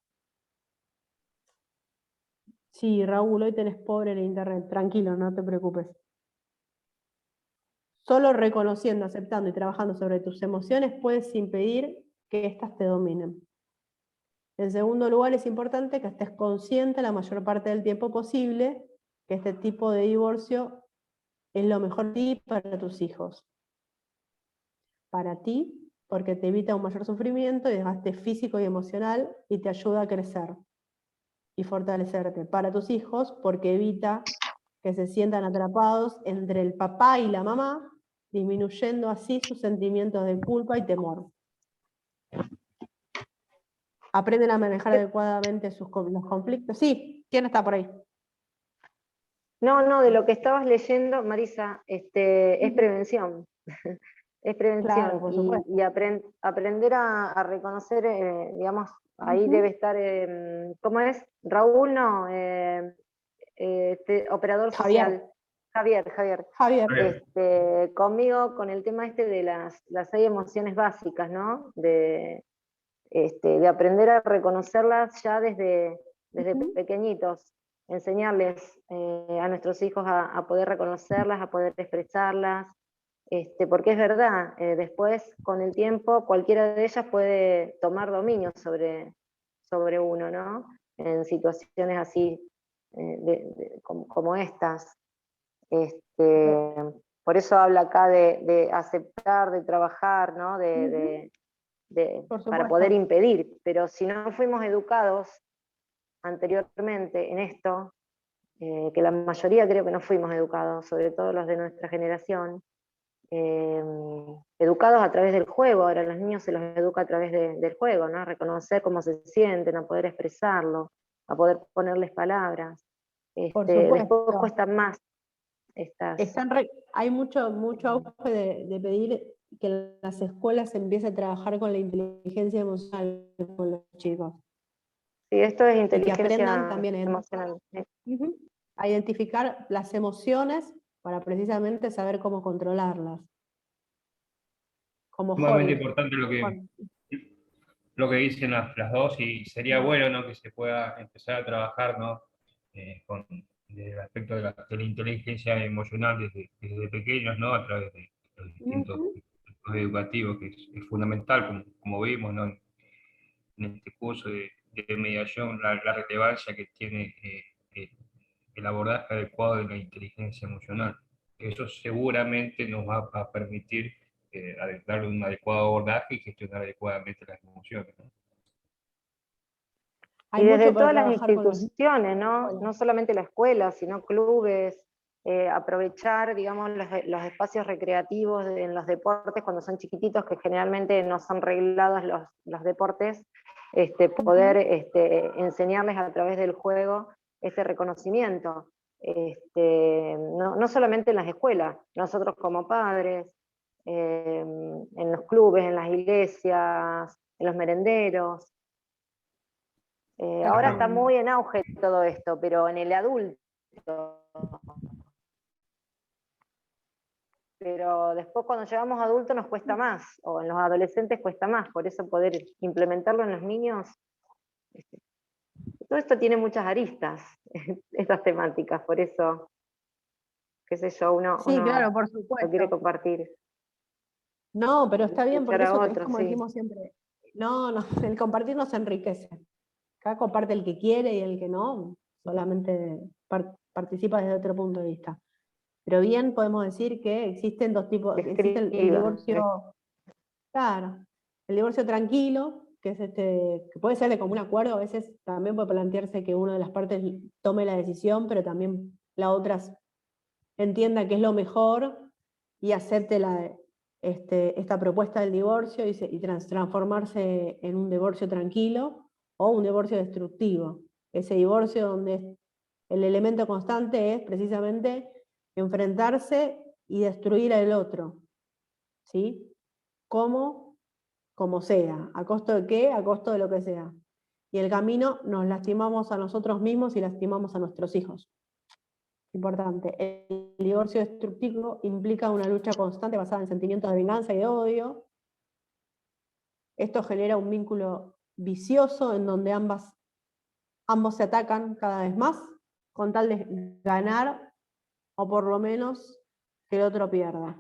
Sí, Raúl, hoy tenés pobre en internet, tranquilo, no te preocupes. Solo reconociendo, aceptando y trabajando sobre tus emociones puedes impedir que éstas te dominen. En segundo lugar, es importante que estés consciente la mayor parte del tiempo posible que este tipo de divorcio es lo mejor para ti y para tus hijos. Para ti, porque te evita un mayor sufrimiento y desgaste físico y emocional y te ayuda a crecer y fortalecerte. Para tus hijos, porque evita que se sientan atrapados entre el papá y la mamá, disminuyendo así sus sentimientos de culpa y temor. Aprenden a manejar adecuadamente los conflictos. Sí, ¿quién está por ahí?
No, de lo que estabas leyendo, Marisa, es prevención. Es prevención. Claro, por supuesto. Y aprender a reconocer, digamos, ahí debe estar, ¿cómo es? Raúl, no, operador social. Javier. Conmigo, con el tema de las 6 emociones básicas, ¿no? De aprender a reconocerlas ya desde pequeñitos, enseñarles a nuestros hijos a poder reconocerlas, a poder expresarlas, porque es verdad, después con el tiempo cualquiera de ellas puede tomar dominio sobre uno, ¿no? En situaciones así como estas. Por eso habla acá de aceptar, de trabajar, ¿no? Para poder impedir. Pero si no fuimos educados anteriormente en esto, que la mayoría creo que no fuimos educados, sobre todo los de nuestra generación, educados a través del juego. Ahora a los niños se los educa a través del juego, ¿no? A reconocer cómo se sienten, a poder expresarlo, a poder ponerles palabras. Después cuesta más.
Hay mucho auge de pedir que las escuelas empiecen a trabajar con la inteligencia emocional con los chicos.
Sí, esto es inteligencia
y que aprendan también
emocional.
A identificar las emociones para precisamente saber cómo controlarlas.
Sumamente importante lo que dicen las dos, y sería bueno, ¿no?, que se pueda empezar a trabajar, ¿no?, desde el aspecto de la inteligencia emocional desde pequeños, ¿no?, a través de los distintos tipos educativos, que es fundamental, como vimos, ¿no?, en este curso de mediación, la relevancia que tiene el abordaje adecuado de la inteligencia emocional. Eso seguramente nos va a permitir darle un adecuado abordaje y gestionar adecuadamente las emociones, ¿no?
Y desde todas las instituciones, no solamente la escuela, sino clubes, aprovechar, digamos, los espacios recreativos en los deportes cuando son chiquititos, que generalmente no son reglados los deportes, poder enseñarles a través del juego ese reconocimiento. No solamente en las escuelas, nosotros como padres, en los clubes, en las iglesias, en los merenderos. Ahora está muy en auge todo esto, pero en el adulto. Pero después cuando llegamos a adultos nos cuesta más, o en los adolescentes cuesta más, por eso poder implementarlo en los niños. Todo esto tiene muchas aristas, estas temáticas, por eso, qué sé yo, uno
claro, por supuesto,
lo quiere compartir.
No, pero está bien, porque eso
otro,
es como decimos siempre. No, el compartir nos enriquece. Acá comparte el que quiere y el que no, solamente participa desde otro punto de vista. Pero bien podemos decir que existen dos tipos, existe el divorcio, claro, el divorcio tranquilo, que es que puede ser de común acuerdo, a veces también puede plantearse que una de las partes tome la decisión, pero también la otra entienda que es lo mejor y acepte esta propuesta del divorcio y transformarse en un divorcio tranquilo o un divorcio destructivo. Ese divorcio donde el elemento constante es precisamente enfrentarse y destruir al otro, ¿sí? Como sea, ¿a costo de qué? A costo de lo que sea. Y el camino nos lastimamos a nosotros mismos y lastimamos a nuestros hijos. Importante. El divorcio destructivo implica una lucha constante basada en sentimientos de venganza y de odio. Esto genera un vínculo vicioso en donde ambos se atacan cada vez más con tal de ganar o por lo menos que el otro pierda.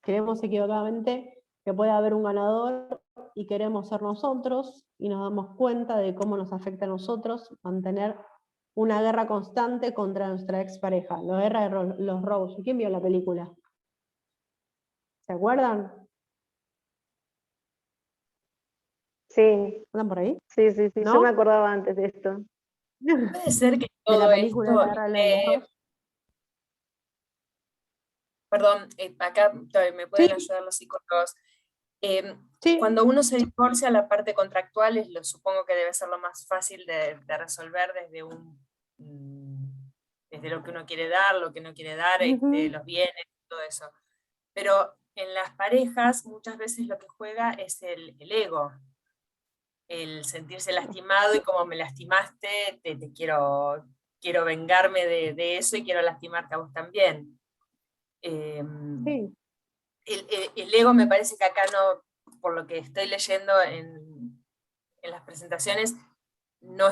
Creemos equivocadamente que puede haber un ganador y queremos ser nosotros y nos damos cuenta de cómo nos afecta a nosotros mantener una guerra constante contra nuestra expareja, la guerra de los Rose. ¿Quién vio la película? ¿Se acuerdan?
Sí.
¿Andan por ahí?
Sí,
¿no?
Yo me acordaba antes de esto.
Puede ser que todo
de la película
esto...
de la guerra de los Rose.
Perdón, acá me pueden ayudar los psicólogos. Cuando uno se divorcia, la parte contractual lo supongo que debe ser lo más fácil de resolver desde lo que uno quiere dar, lo que no quiere dar, los bienes, todo eso. Pero en las parejas muchas veces lo que juega es el ego, el sentirse lastimado, y como me lastimaste, te quiero vengarme de eso y quiero lastimarte a vos también. El ego me parece que acá no, por lo que estoy leyendo en las presentaciones, no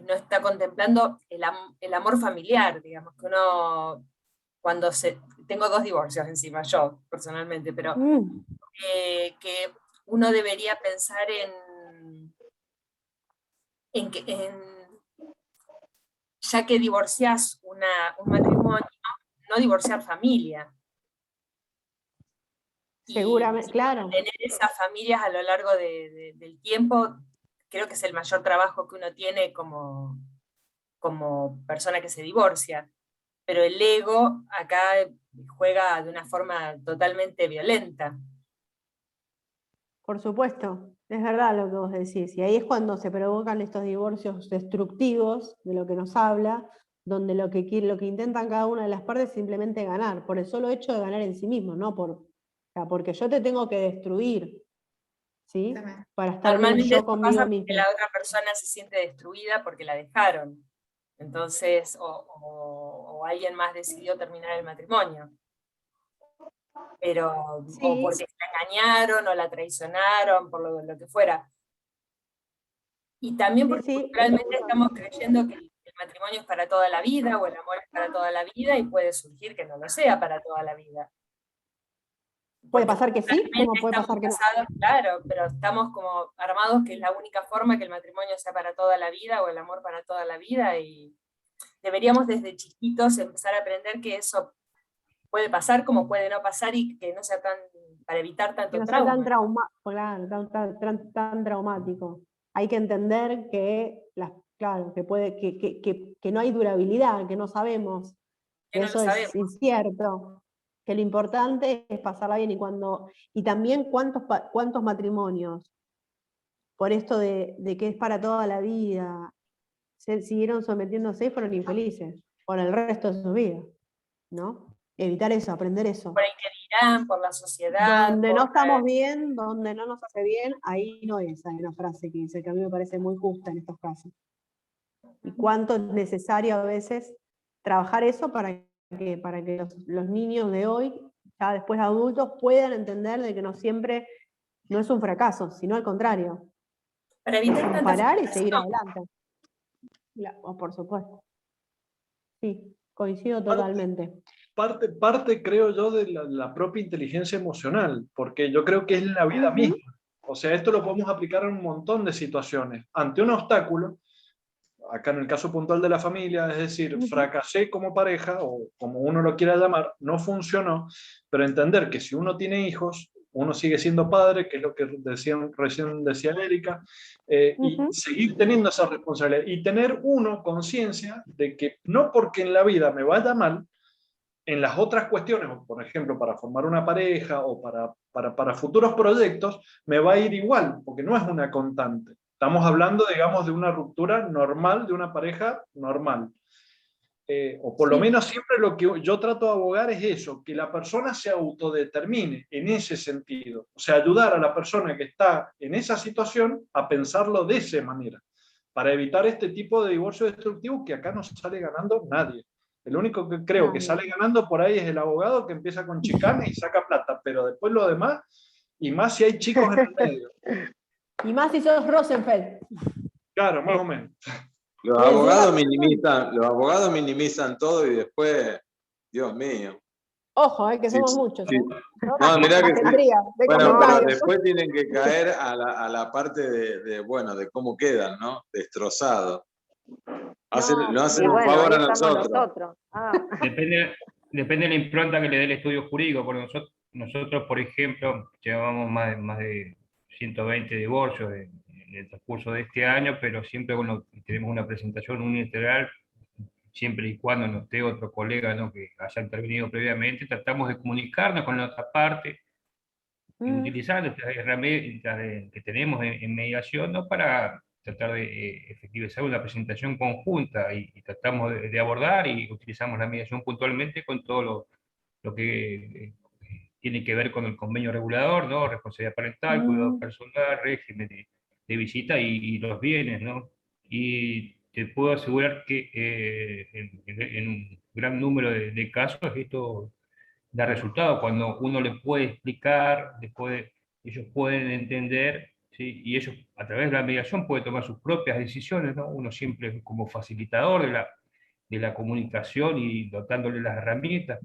está contemplando el amor familiar, digamos, que uno, tengo 2 divorcios encima, yo personalmente, pero que uno debería pensar ya que divorciás un matrimonio, no divorciar familia.
Seguramente, claro.
Tener esas familias a lo largo del tiempo, creo que es el mayor trabajo que uno tiene como persona que se divorcia. Pero el ego acá juega de una forma totalmente violenta.
Por supuesto, es verdad lo que vos decís. Y ahí es cuando se provocan estos divorcios destructivos, de lo que nos habla, donde lo que intentan cada una de las partes es simplemente ganar, por el solo hecho de ganar en sí mismo, no porque yo te tengo que destruir, ¿sí? Para estar bien yo conmigo mismo.
Que la otra persona se siente destruida porque la dejaron. Entonces, o alguien más decidió terminar el matrimonio. Pero, sí, o porque la engañaron, o la traicionaron, por lo que fuera. Y también porque culturalmente estamos creyendo que el matrimonio es para toda la vida, o el amor es para toda la vida, y puede surgir que no lo sea para toda la vida.
Puede pasar que sí, como puede pasar que no.
Claro, pero estamos como armados que es la única forma que el matrimonio sea para toda la vida, o el amor para toda la vida, y deberíamos desde chiquitos empezar a aprender que eso puede pasar como puede no pasar, y que no sea para evitar tanto trauma.
Tan traumático. Hay que entender que, que no hay durabilidad, que no sabemos, que eso es incierto, que lo importante es pasarla bien, y también cuántos matrimonios, por esto de que es para toda la vida, siguieron sometiéndose y fueron infelices por el resto de su vida, ¿no? Evitar eso, aprender eso.
Por el que dirán, por la sociedad.
Donde no estamos bien, donde no nos hace bien, ahí no es. Hay una frase que dice que a mí me parece muy justa en estos casos. Y cuánto es necesario a veces trabajar eso para que los niños de hoy, ya después adultos, puedan entender de que no siempre no es un fracaso, sino al contrario.
Para evitar
parar y seguir adelante. Por supuesto. Sí, coincido totalmente.
Parte creo yo de la propia inteligencia emocional, porque yo creo que es la vida misma. O sea, esto lo podemos aplicar en un montón de situaciones. Ante un obstáculo, acá en el caso puntual de la familia, es decir, fracasé como pareja, o como uno lo quiera llamar, no funcionó, pero entender que si uno tiene hijos, uno sigue siendo padre, que es lo que recién decía Erika, y seguir teniendo esa responsabilidad, y tener uno conciencia de que no porque en la vida me vaya mal, en las otras cuestiones, por ejemplo, para formar una pareja o para futuros proyectos, me va a ir igual, porque no es una constante. Estamos hablando, digamos, de una ruptura normal, de una pareja normal. O por lo menos siempre lo que yo trato de abogar es eso, que la persona se autodetermine en ese sentido. O sea, ayudar a la persona que está en esa situación a pensarlo de esa manera, para evitar este tipo de divorcio destructivo que acá no sale ganando nadie. El único que creo que sale ganando por ahí es el abogado, que empieza con chicanes y saca plata, pero después lo demás, y más si hay chicos en el medio.
Y más si sos Rosenfeld.
Claro, más o menos.
Los abogados minimizan todo y después, Dios mío.
Ojo, que somos muchos.
No, mirá que sí. Bueno, pero después tienen que caer a la parte de cómo quedan, ¿no? Destrozados. No hacen un favor a nosotros.
Depende de la impronta que le dé el estudio jurídico, porque nosotros, por ejemplo, llevamos más de 120 divorcios en el transcurso de este año, pero siempre tenemos una presentación unilateral, siempre y cuando no esté otro colega, ¿no?, que haya intervenido previamente, tratamos de comunicarnos con la otra parte, utilizando estas herramientas que tenemos en mediación, ¿no?, para tratar de efectivizar una presentación conjunta, y tratamos de abordar y utilizamos la mediación puntualmente con todo lo que tiene que ver con el convenio regulador, ¿no?, responsabilidad parental, cuidado personal, régimen de visita y los bienes, ¿no? Y te puedo asegurar que en un gran número de casos esto da resultado cuando uno les puede explicar, ellos pueden entender, ¿sí? Y ellos a través de la mediación pueden tomar sus propias decisiones, ¿no? Uno siempre como facilitador de la comunicación y dotándoles las herramientas,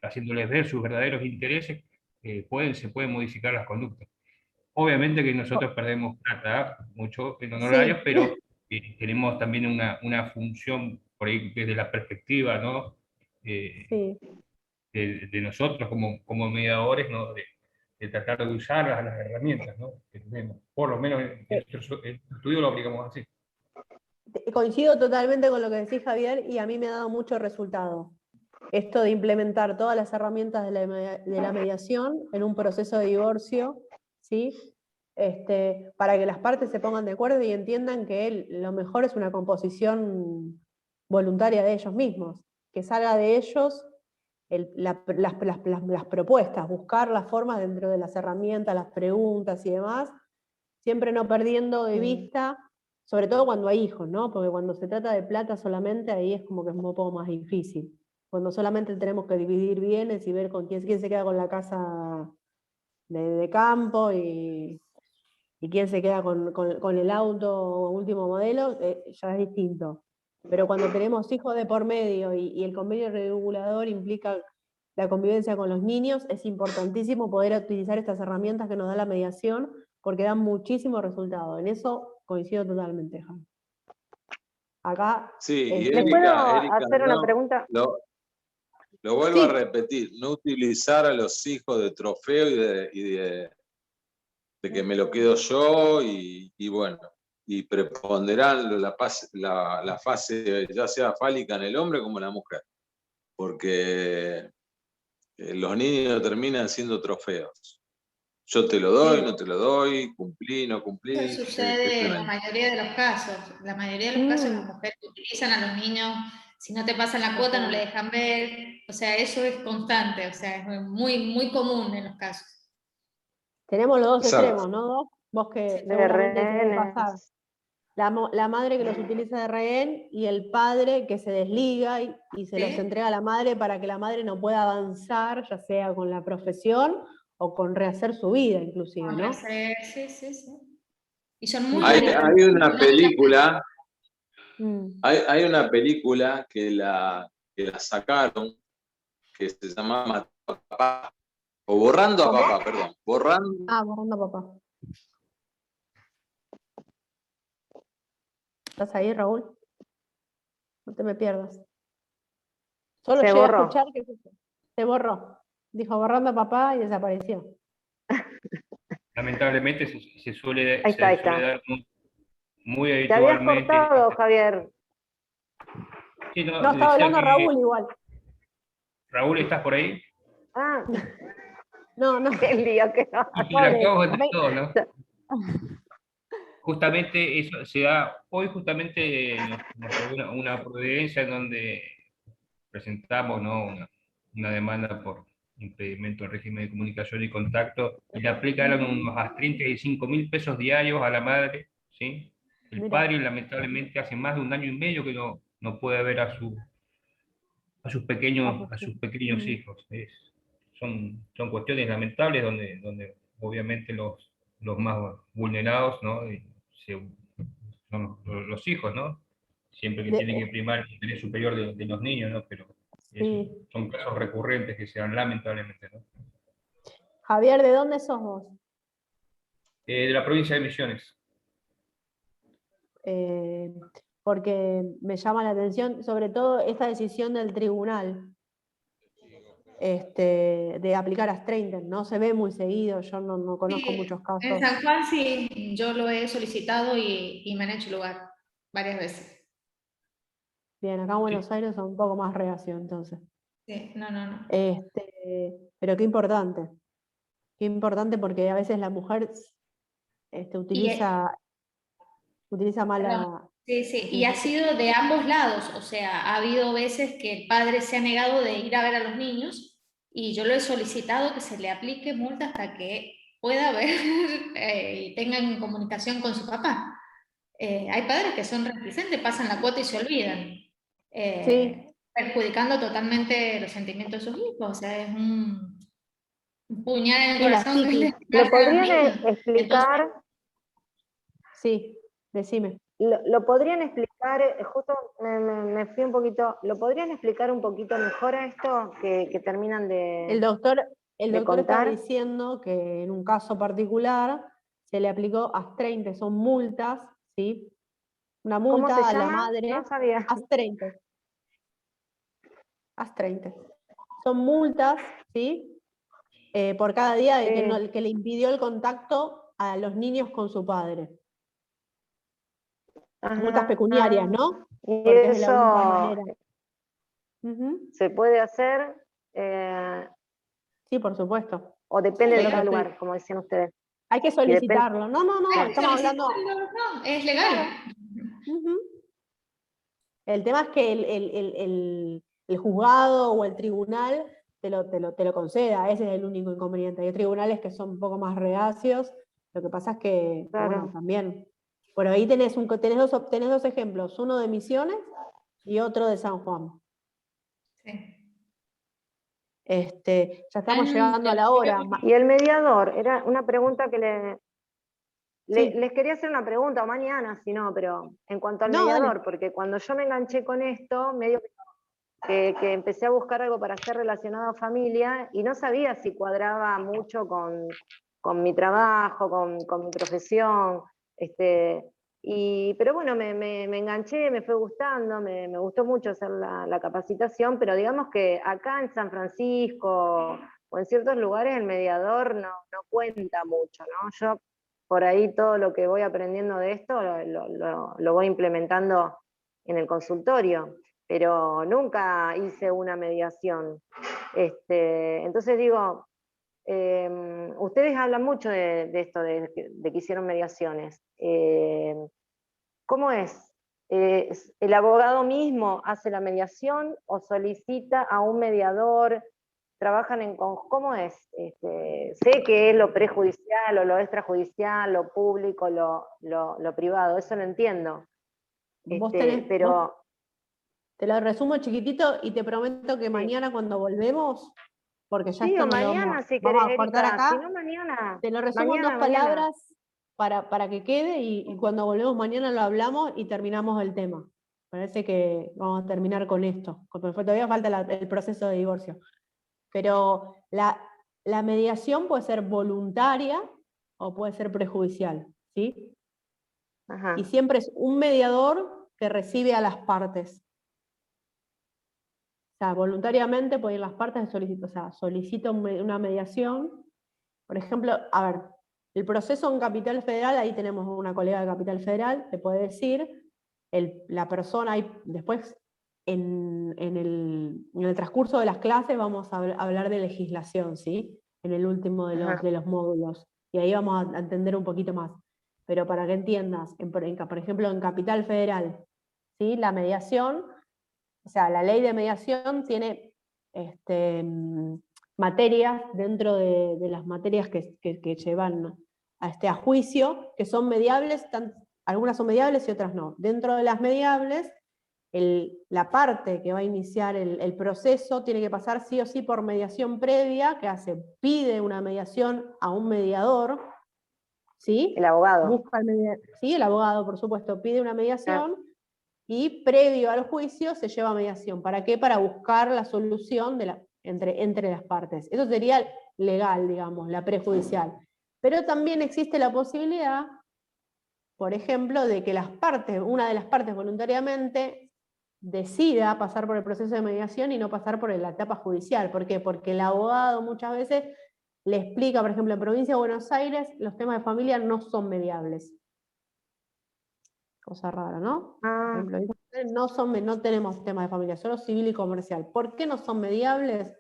haciéndoles ver sus verdaderos intereses, se pueden modificar las conductas. Obviamente que nosotros perdemos plata mucho en honorarios, pero tenemos también una función, por ahí desde la perspectiva, ¿no?
Sí.
De nosotros como mediadores, ¿no? De tratar de usar las herramientas, ¿no? Que tenemos. Por lo menos en nuestro estudio lo aplicamos así.
Coincido totalmente con lo que decís, Javier, y a mí me ha dado mucho resultado. Esto de implementar todas las herramientas de la mediación en un proceso de divorcio, ¿sí? Para que las partes se pongan de acuerdo y entiendan que lo mejor es una composición voluntaria de ellos mismos, que salga de ellos las propuestas, buscar las formas dentro de las herramientas, las preguntas y demás, siempre no perdiendo de vista, sobre todo cuando hay hijos, ¿no? Porque cuando se trata de plata solamente, ahí es como que es un poco más difícil. Cuando solamente tenemos que dividir bienes y ver con quién se queda con la casa de campo y quién se queda con el auto último modelo, ya es distinto. Pero cuando tenemos hijos de por medio y el convenio regulador implica la convivencia con los niños, es importantísimo poder utilizar estas herramientas que nos da la mediación, porque dan muchísimo resultado. En eso coincido totalmente, Javi. Acá...
Sí, y
¿Les puedo hacer una pregunta?
Lo vuelvo a repetir, no utilizar a los hijos de trofeo y de que me lo quedo yo y bueno, y preponderar la fase ya sea fálica en el hombre como en la mujer, porque los niños terminan siendo trofeos. Yo te lo doy, no te lo doy, cumplí, no cumplí.
Eso sucede en la mayoría de los casos. La mayoría de los casos las mujeres utilizan a los niños, si no te pasan la cuota no le dejan ver, o sea, eso es constante, o sea, es muy, muy común en los casos.
Tenemos los dos extremos, ¿no? Vos que seguramente te pasar. La madre que los utiliza de rehén y el padre que se desliga y se los entrega a la madre para que la madre no pueda avanzar, ya sea con la profesión o con rehacer su vida, inclusive, ¿no?
Sí. Y son muy
hay una película, hay una película que la sacaron, que se llama Matando a Papá, o Borrando a Papá, perdón. Borrando
a Papá. ¿Estás ahí, Raúl? No te me pierdas. Solo llegué a escuchar que se borró. Dijo Borrando a Papá y desapareció.
Lamentablemente se suele
dar
muy habitualmente.
Te habías cortado, Javier.
Sí,
no, estaba hablando Raúl igual.
Raúl, ¿estás por ahí?
Ah.
No.
Qué lío que no.
Interactuamos entre todos, ¿no? Justamente eso se da, hoy justamente una providencia en donde presentamos, ¿no? una demanda por impedimento del régimen de comunicación y contacto, y le aplicaron unos 35.000 pesos diarios a la madre, ¿sí? El padre lamentablemente hace más de 1 año y medio que no puede ver a sus pequeños hijos. Son cuestiones lamentables donde obviamente los más vulnerados, ¿no? Son los hijos, ¿no? Siempre que tienen que primar el interés superior de los niños, ¿no? Pero son casos recurrentes que se dan lamentablemente, ¿no?
Javier, ¿de dónde sos vos?
De la provincia de Misiones.
Porque me llama la atención, sobre todo esta decisión del tribunal de aplicar a Strainten. No se ve muy seguido, yo no conozco muchos casos.
En San Juan sí, yo lo he solicitado y me han hecho lugar varias veces.
Bien, acá en Buenos Aires son un poco más reacio, entonces.
Sí, no.
Pero qué importante porque a veces la mujer utiliza mala...
Sí, y ha sido de ambos lados, o sea, ha habido veces que el padre se ha negado de ir a ver a los niños y yo lo he solicitado que se le aplique multa hasta que pueda ver y tengan comunicación con su papá. Hay padres que son reticentes, pasan la cuota y se olvidan, perjudicando totalmente los sentimientos de sus hijos, o sea, es un puñal en el corazón.
¿Lo podrían explicar?
Entonces, sí, decime.
¿Lo podrían explicar, justo me fui un poquito, ¿lo podrían explicar un poquito mejor a esto que terminan de
El doctor
contar?
está diciendo que en un caso particular se le aplicó a Strainten, son multas, ¿sí? Una multa a la
llama?
madre.
No sabía.
Haz 30. Son multas, ¿sí? Por cada día de que le impidió el contacto a los niños con su padre. Multas pecuniarias, ¿no?
Y
porque es de la única
eso
manera.
se puede hacer.
Sí, por supuesto.
O depende de cada lugar, como decían ustedes.
Hay que solicitarlo. No, estamos hablando.
No, es legal.
El tema es que el juzgado o el tribunal te lo conceda, ese es el único inconveniente. Hay tribunales que son un poco más reacios, lo que pasa es que, bueno, también. Por ahí tenés dos ejemplos, uno de Misiones y otro de San Juan.
Sí.
Ya estamos llegando a la hora.
Y el mediador, era una pregunta que les quería hacer una pregunta mañana, si no, pero en cuanto al mediador, porque cuando yo me enganché con esto, medio que empecé a buscar algo para ser relacionado a familia y no sabía si cuadraba mucho con mi trabajo, con mi profesión, pero bueno, me enganché, me fue gustando, me gustó mucho hacer la capacitación, pero digamos que acá en San Francisco o en ciertos lugares el mediador no cuenta mucho, ¿no? Yo por ahí todo lo que voy aprendiendo de esto lo voy implementando en el consultorio, pero nunca hice una mediación. Entonces digo, ustedes hablan mucho de esto, de que hicieron mediaciones. ¿Cómo es? ¿El abogado mismo hace la mediación o solicita a un mediador? ¿Trabajan en ¿cómo es? Sé que es lo prejudicial o lo extrajudicial, lo público, lo privado, eso lo entiendo. Pero
te lo resumo chiquitito y te prometo que mañana cuando volvemos, porque ya esto
mañana, si
vamos
querés,
a cortar
Erika,
acá,
si no mañana.
te lo resumo en 2 palabras para que quede y cuando volvemos mañana lo hablamos y terminamos el tema. Parece que vamos a terminar con esto, porque todavía falta el proceso de divorcio. Pero la mediación puede ser voluntaria o puede ser prejudicial, ¿sí? Y siempre es un mediador que recibe a las partes. O sea, voluntariamente pueden ir las partes, solicita una mediación. Por ejemplo, a ver, el proceso en Capital Federal, ahí tenemos una colega de Capital Federal, te puede decir, la persona, después en el transcurso de las clases vamos a hablar de legislación, ¿sí? En el último de los módulos, y ahí vamos a entender un poquito más. Pero para que entiendas, por ejemplo, en Capital Federal, ¿sí? La mediación, o sea, la ley de mediación tiene materias dentro de las materias que llevan a juicio, que son mediables, algunas son mediables y otras no. Dentro de las mediables, la parte que va a iniciar el proceso tiene que pasar sí o sí por mediación previa, que pide una mediación a un mediador, ¿sí?
El abogado.
Sí, el abogado, por supuesto, pide una mediación. Y previo al juicio se lleva a mediación. ¿Para qué? Para buscar la solución entre las partes. Eso sería legal, digamos, la prejudicial. Pero también existe la posibilidad, por ejemplo, de que una de las partes voluntariamente decida pasar por el proceso de mediación y no pasar por la etapa judicial. ¿Por qué? Porque el abogado muchas veces le explica, por ejemplo, en Provincia de Buenos Aires, los temas de familia no son mediables. Cosa rara, ¿no? Por ejemplo, no tenemos temas de familia, solo civil y comercial. ¿Por qué no son mediables?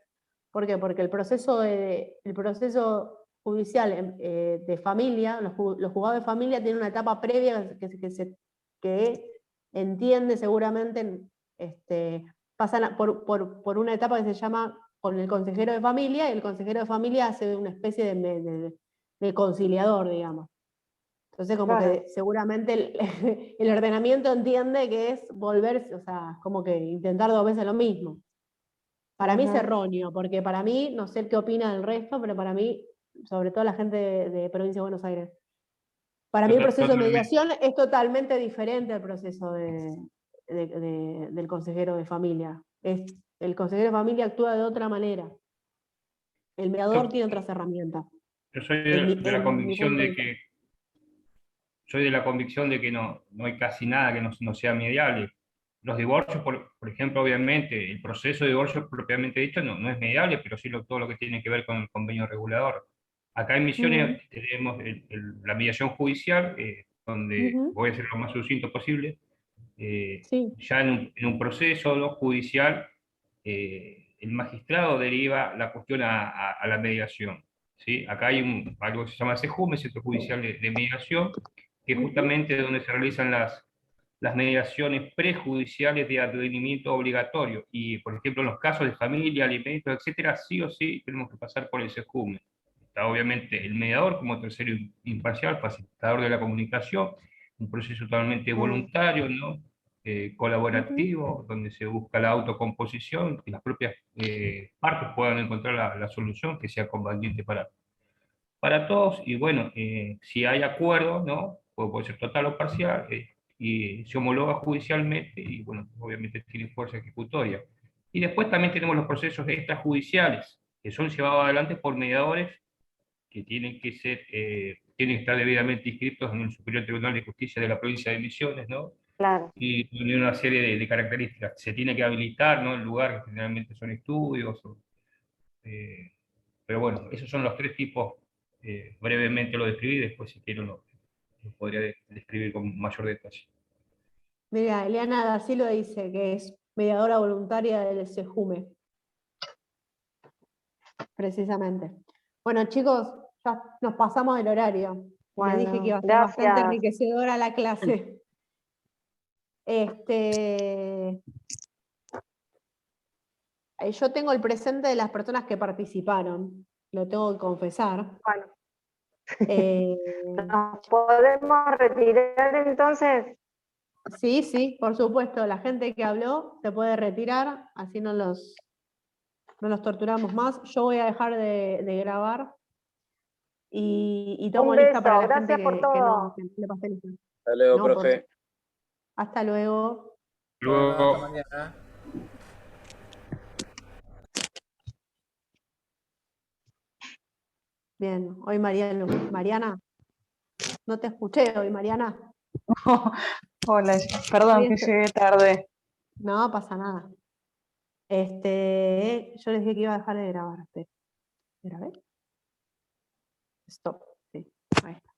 ¿Por qué? Porque el proceso judicial de familia, los juzgados de familia tienen una etapa previa que entiende seguramente, pasan por una etapa que se llama con el consejero de familia, y el consejero de familia hace una especie de conciliador, digamos. Entonces, como que seguramente el ordenamiento entiende que es volverse, o sea, como que intentar 2 veces lo mismo. Para mí es erróneo, porque para mí, no sé qué opina el resto, pero para mí, sobre todo la gente de Provincia de Buenos Aires, para mí el proceso de mediación es totalmente diferente al proceso del consejero de familia. El consejero de familia actúa de otra manera. El mediador tiene otras herramientas.
Yo soy de la convicción de que soy de la convicción de que no hay casi nada que no sea mediable. Los divorcios, por ejemplo, obviamente, el proceso de divorcio propiamente dicho no es mediable, pero sí todo lo que tiene que ver con el convenio regulador. Acá en Misiones tenemos la mediación judicial, donde voy a ser lo más sucinto posible. Ya en un proceso judicial, el magistrado deriva la cuestión a la mediación. ¿Sí? Acá hay algo que se llama CEJUME, Centro Judicial de Mediación, que justamente es donde se realizan las mediaciones prejudiciales de advenimiento obligatorio. Y, por ejemplo, en los casos de familia, alimentos, etcétera, sí o sí tenemos que pasar por el CEJUME. Está obviamente el mediador como tercero imparcial, facilitador de la comunicación, un proceso totalmente voluntario, ¿no? Colaborativo, donde se busca la autocomposición, que las propias partes puedan encontrar la solución que sea conveniente para todos, y bueno, si hay acuerdo, ¿no? Puede ser total o parcial, y se homologa judicialmente, y bueno, obviamente tiene fuerza ejecutoria. Y después también tenemos los procesos extrajudiciales, que son llevados adelante por mediadores que tienen que estar debidamente inscritos en el Superior Tribunal de Justicia de la provincia de Misiones, ¿no?
Claro.
Y tiene una serie de características. Se tiene que habilitar, ¿no? El lugar, que generalmente son estudios. Pero bueno, esos son los tres tipos. Brevemente lo describí, después si quiero lo podría describir con mayor detalle.
Mira, Eliana Dacilo dice que es mediadora voluntaria del CEJUME. Precisamente. Bueno, chicos, ya nos pasamos del horario.
Bueno,
les dije que iba a ser
gracias.
bastante enriquecedora la clase. Yo tengo el presente de las personas que participaron, lo tengo que confesar.
Bueno. ¿Nos podemos retirar entonces?
Sí, por supuesto. La gente que habló se puede retirar, así no los torturamos más. Yo voy a dejar de grabar y tomo lista para la gente que no le pasé lista.
Hasta luego, profe.
Hasta luego.
Luego.
Hasta mañana.
Bien, hoy Mariana, no te escuché hoy, Mariana.
Hola, perdón que llegué tarde.
No pasa nada. Yo les dije que iba a dejar de grabar. Espera, a ver. Stop. Sí, ahí está.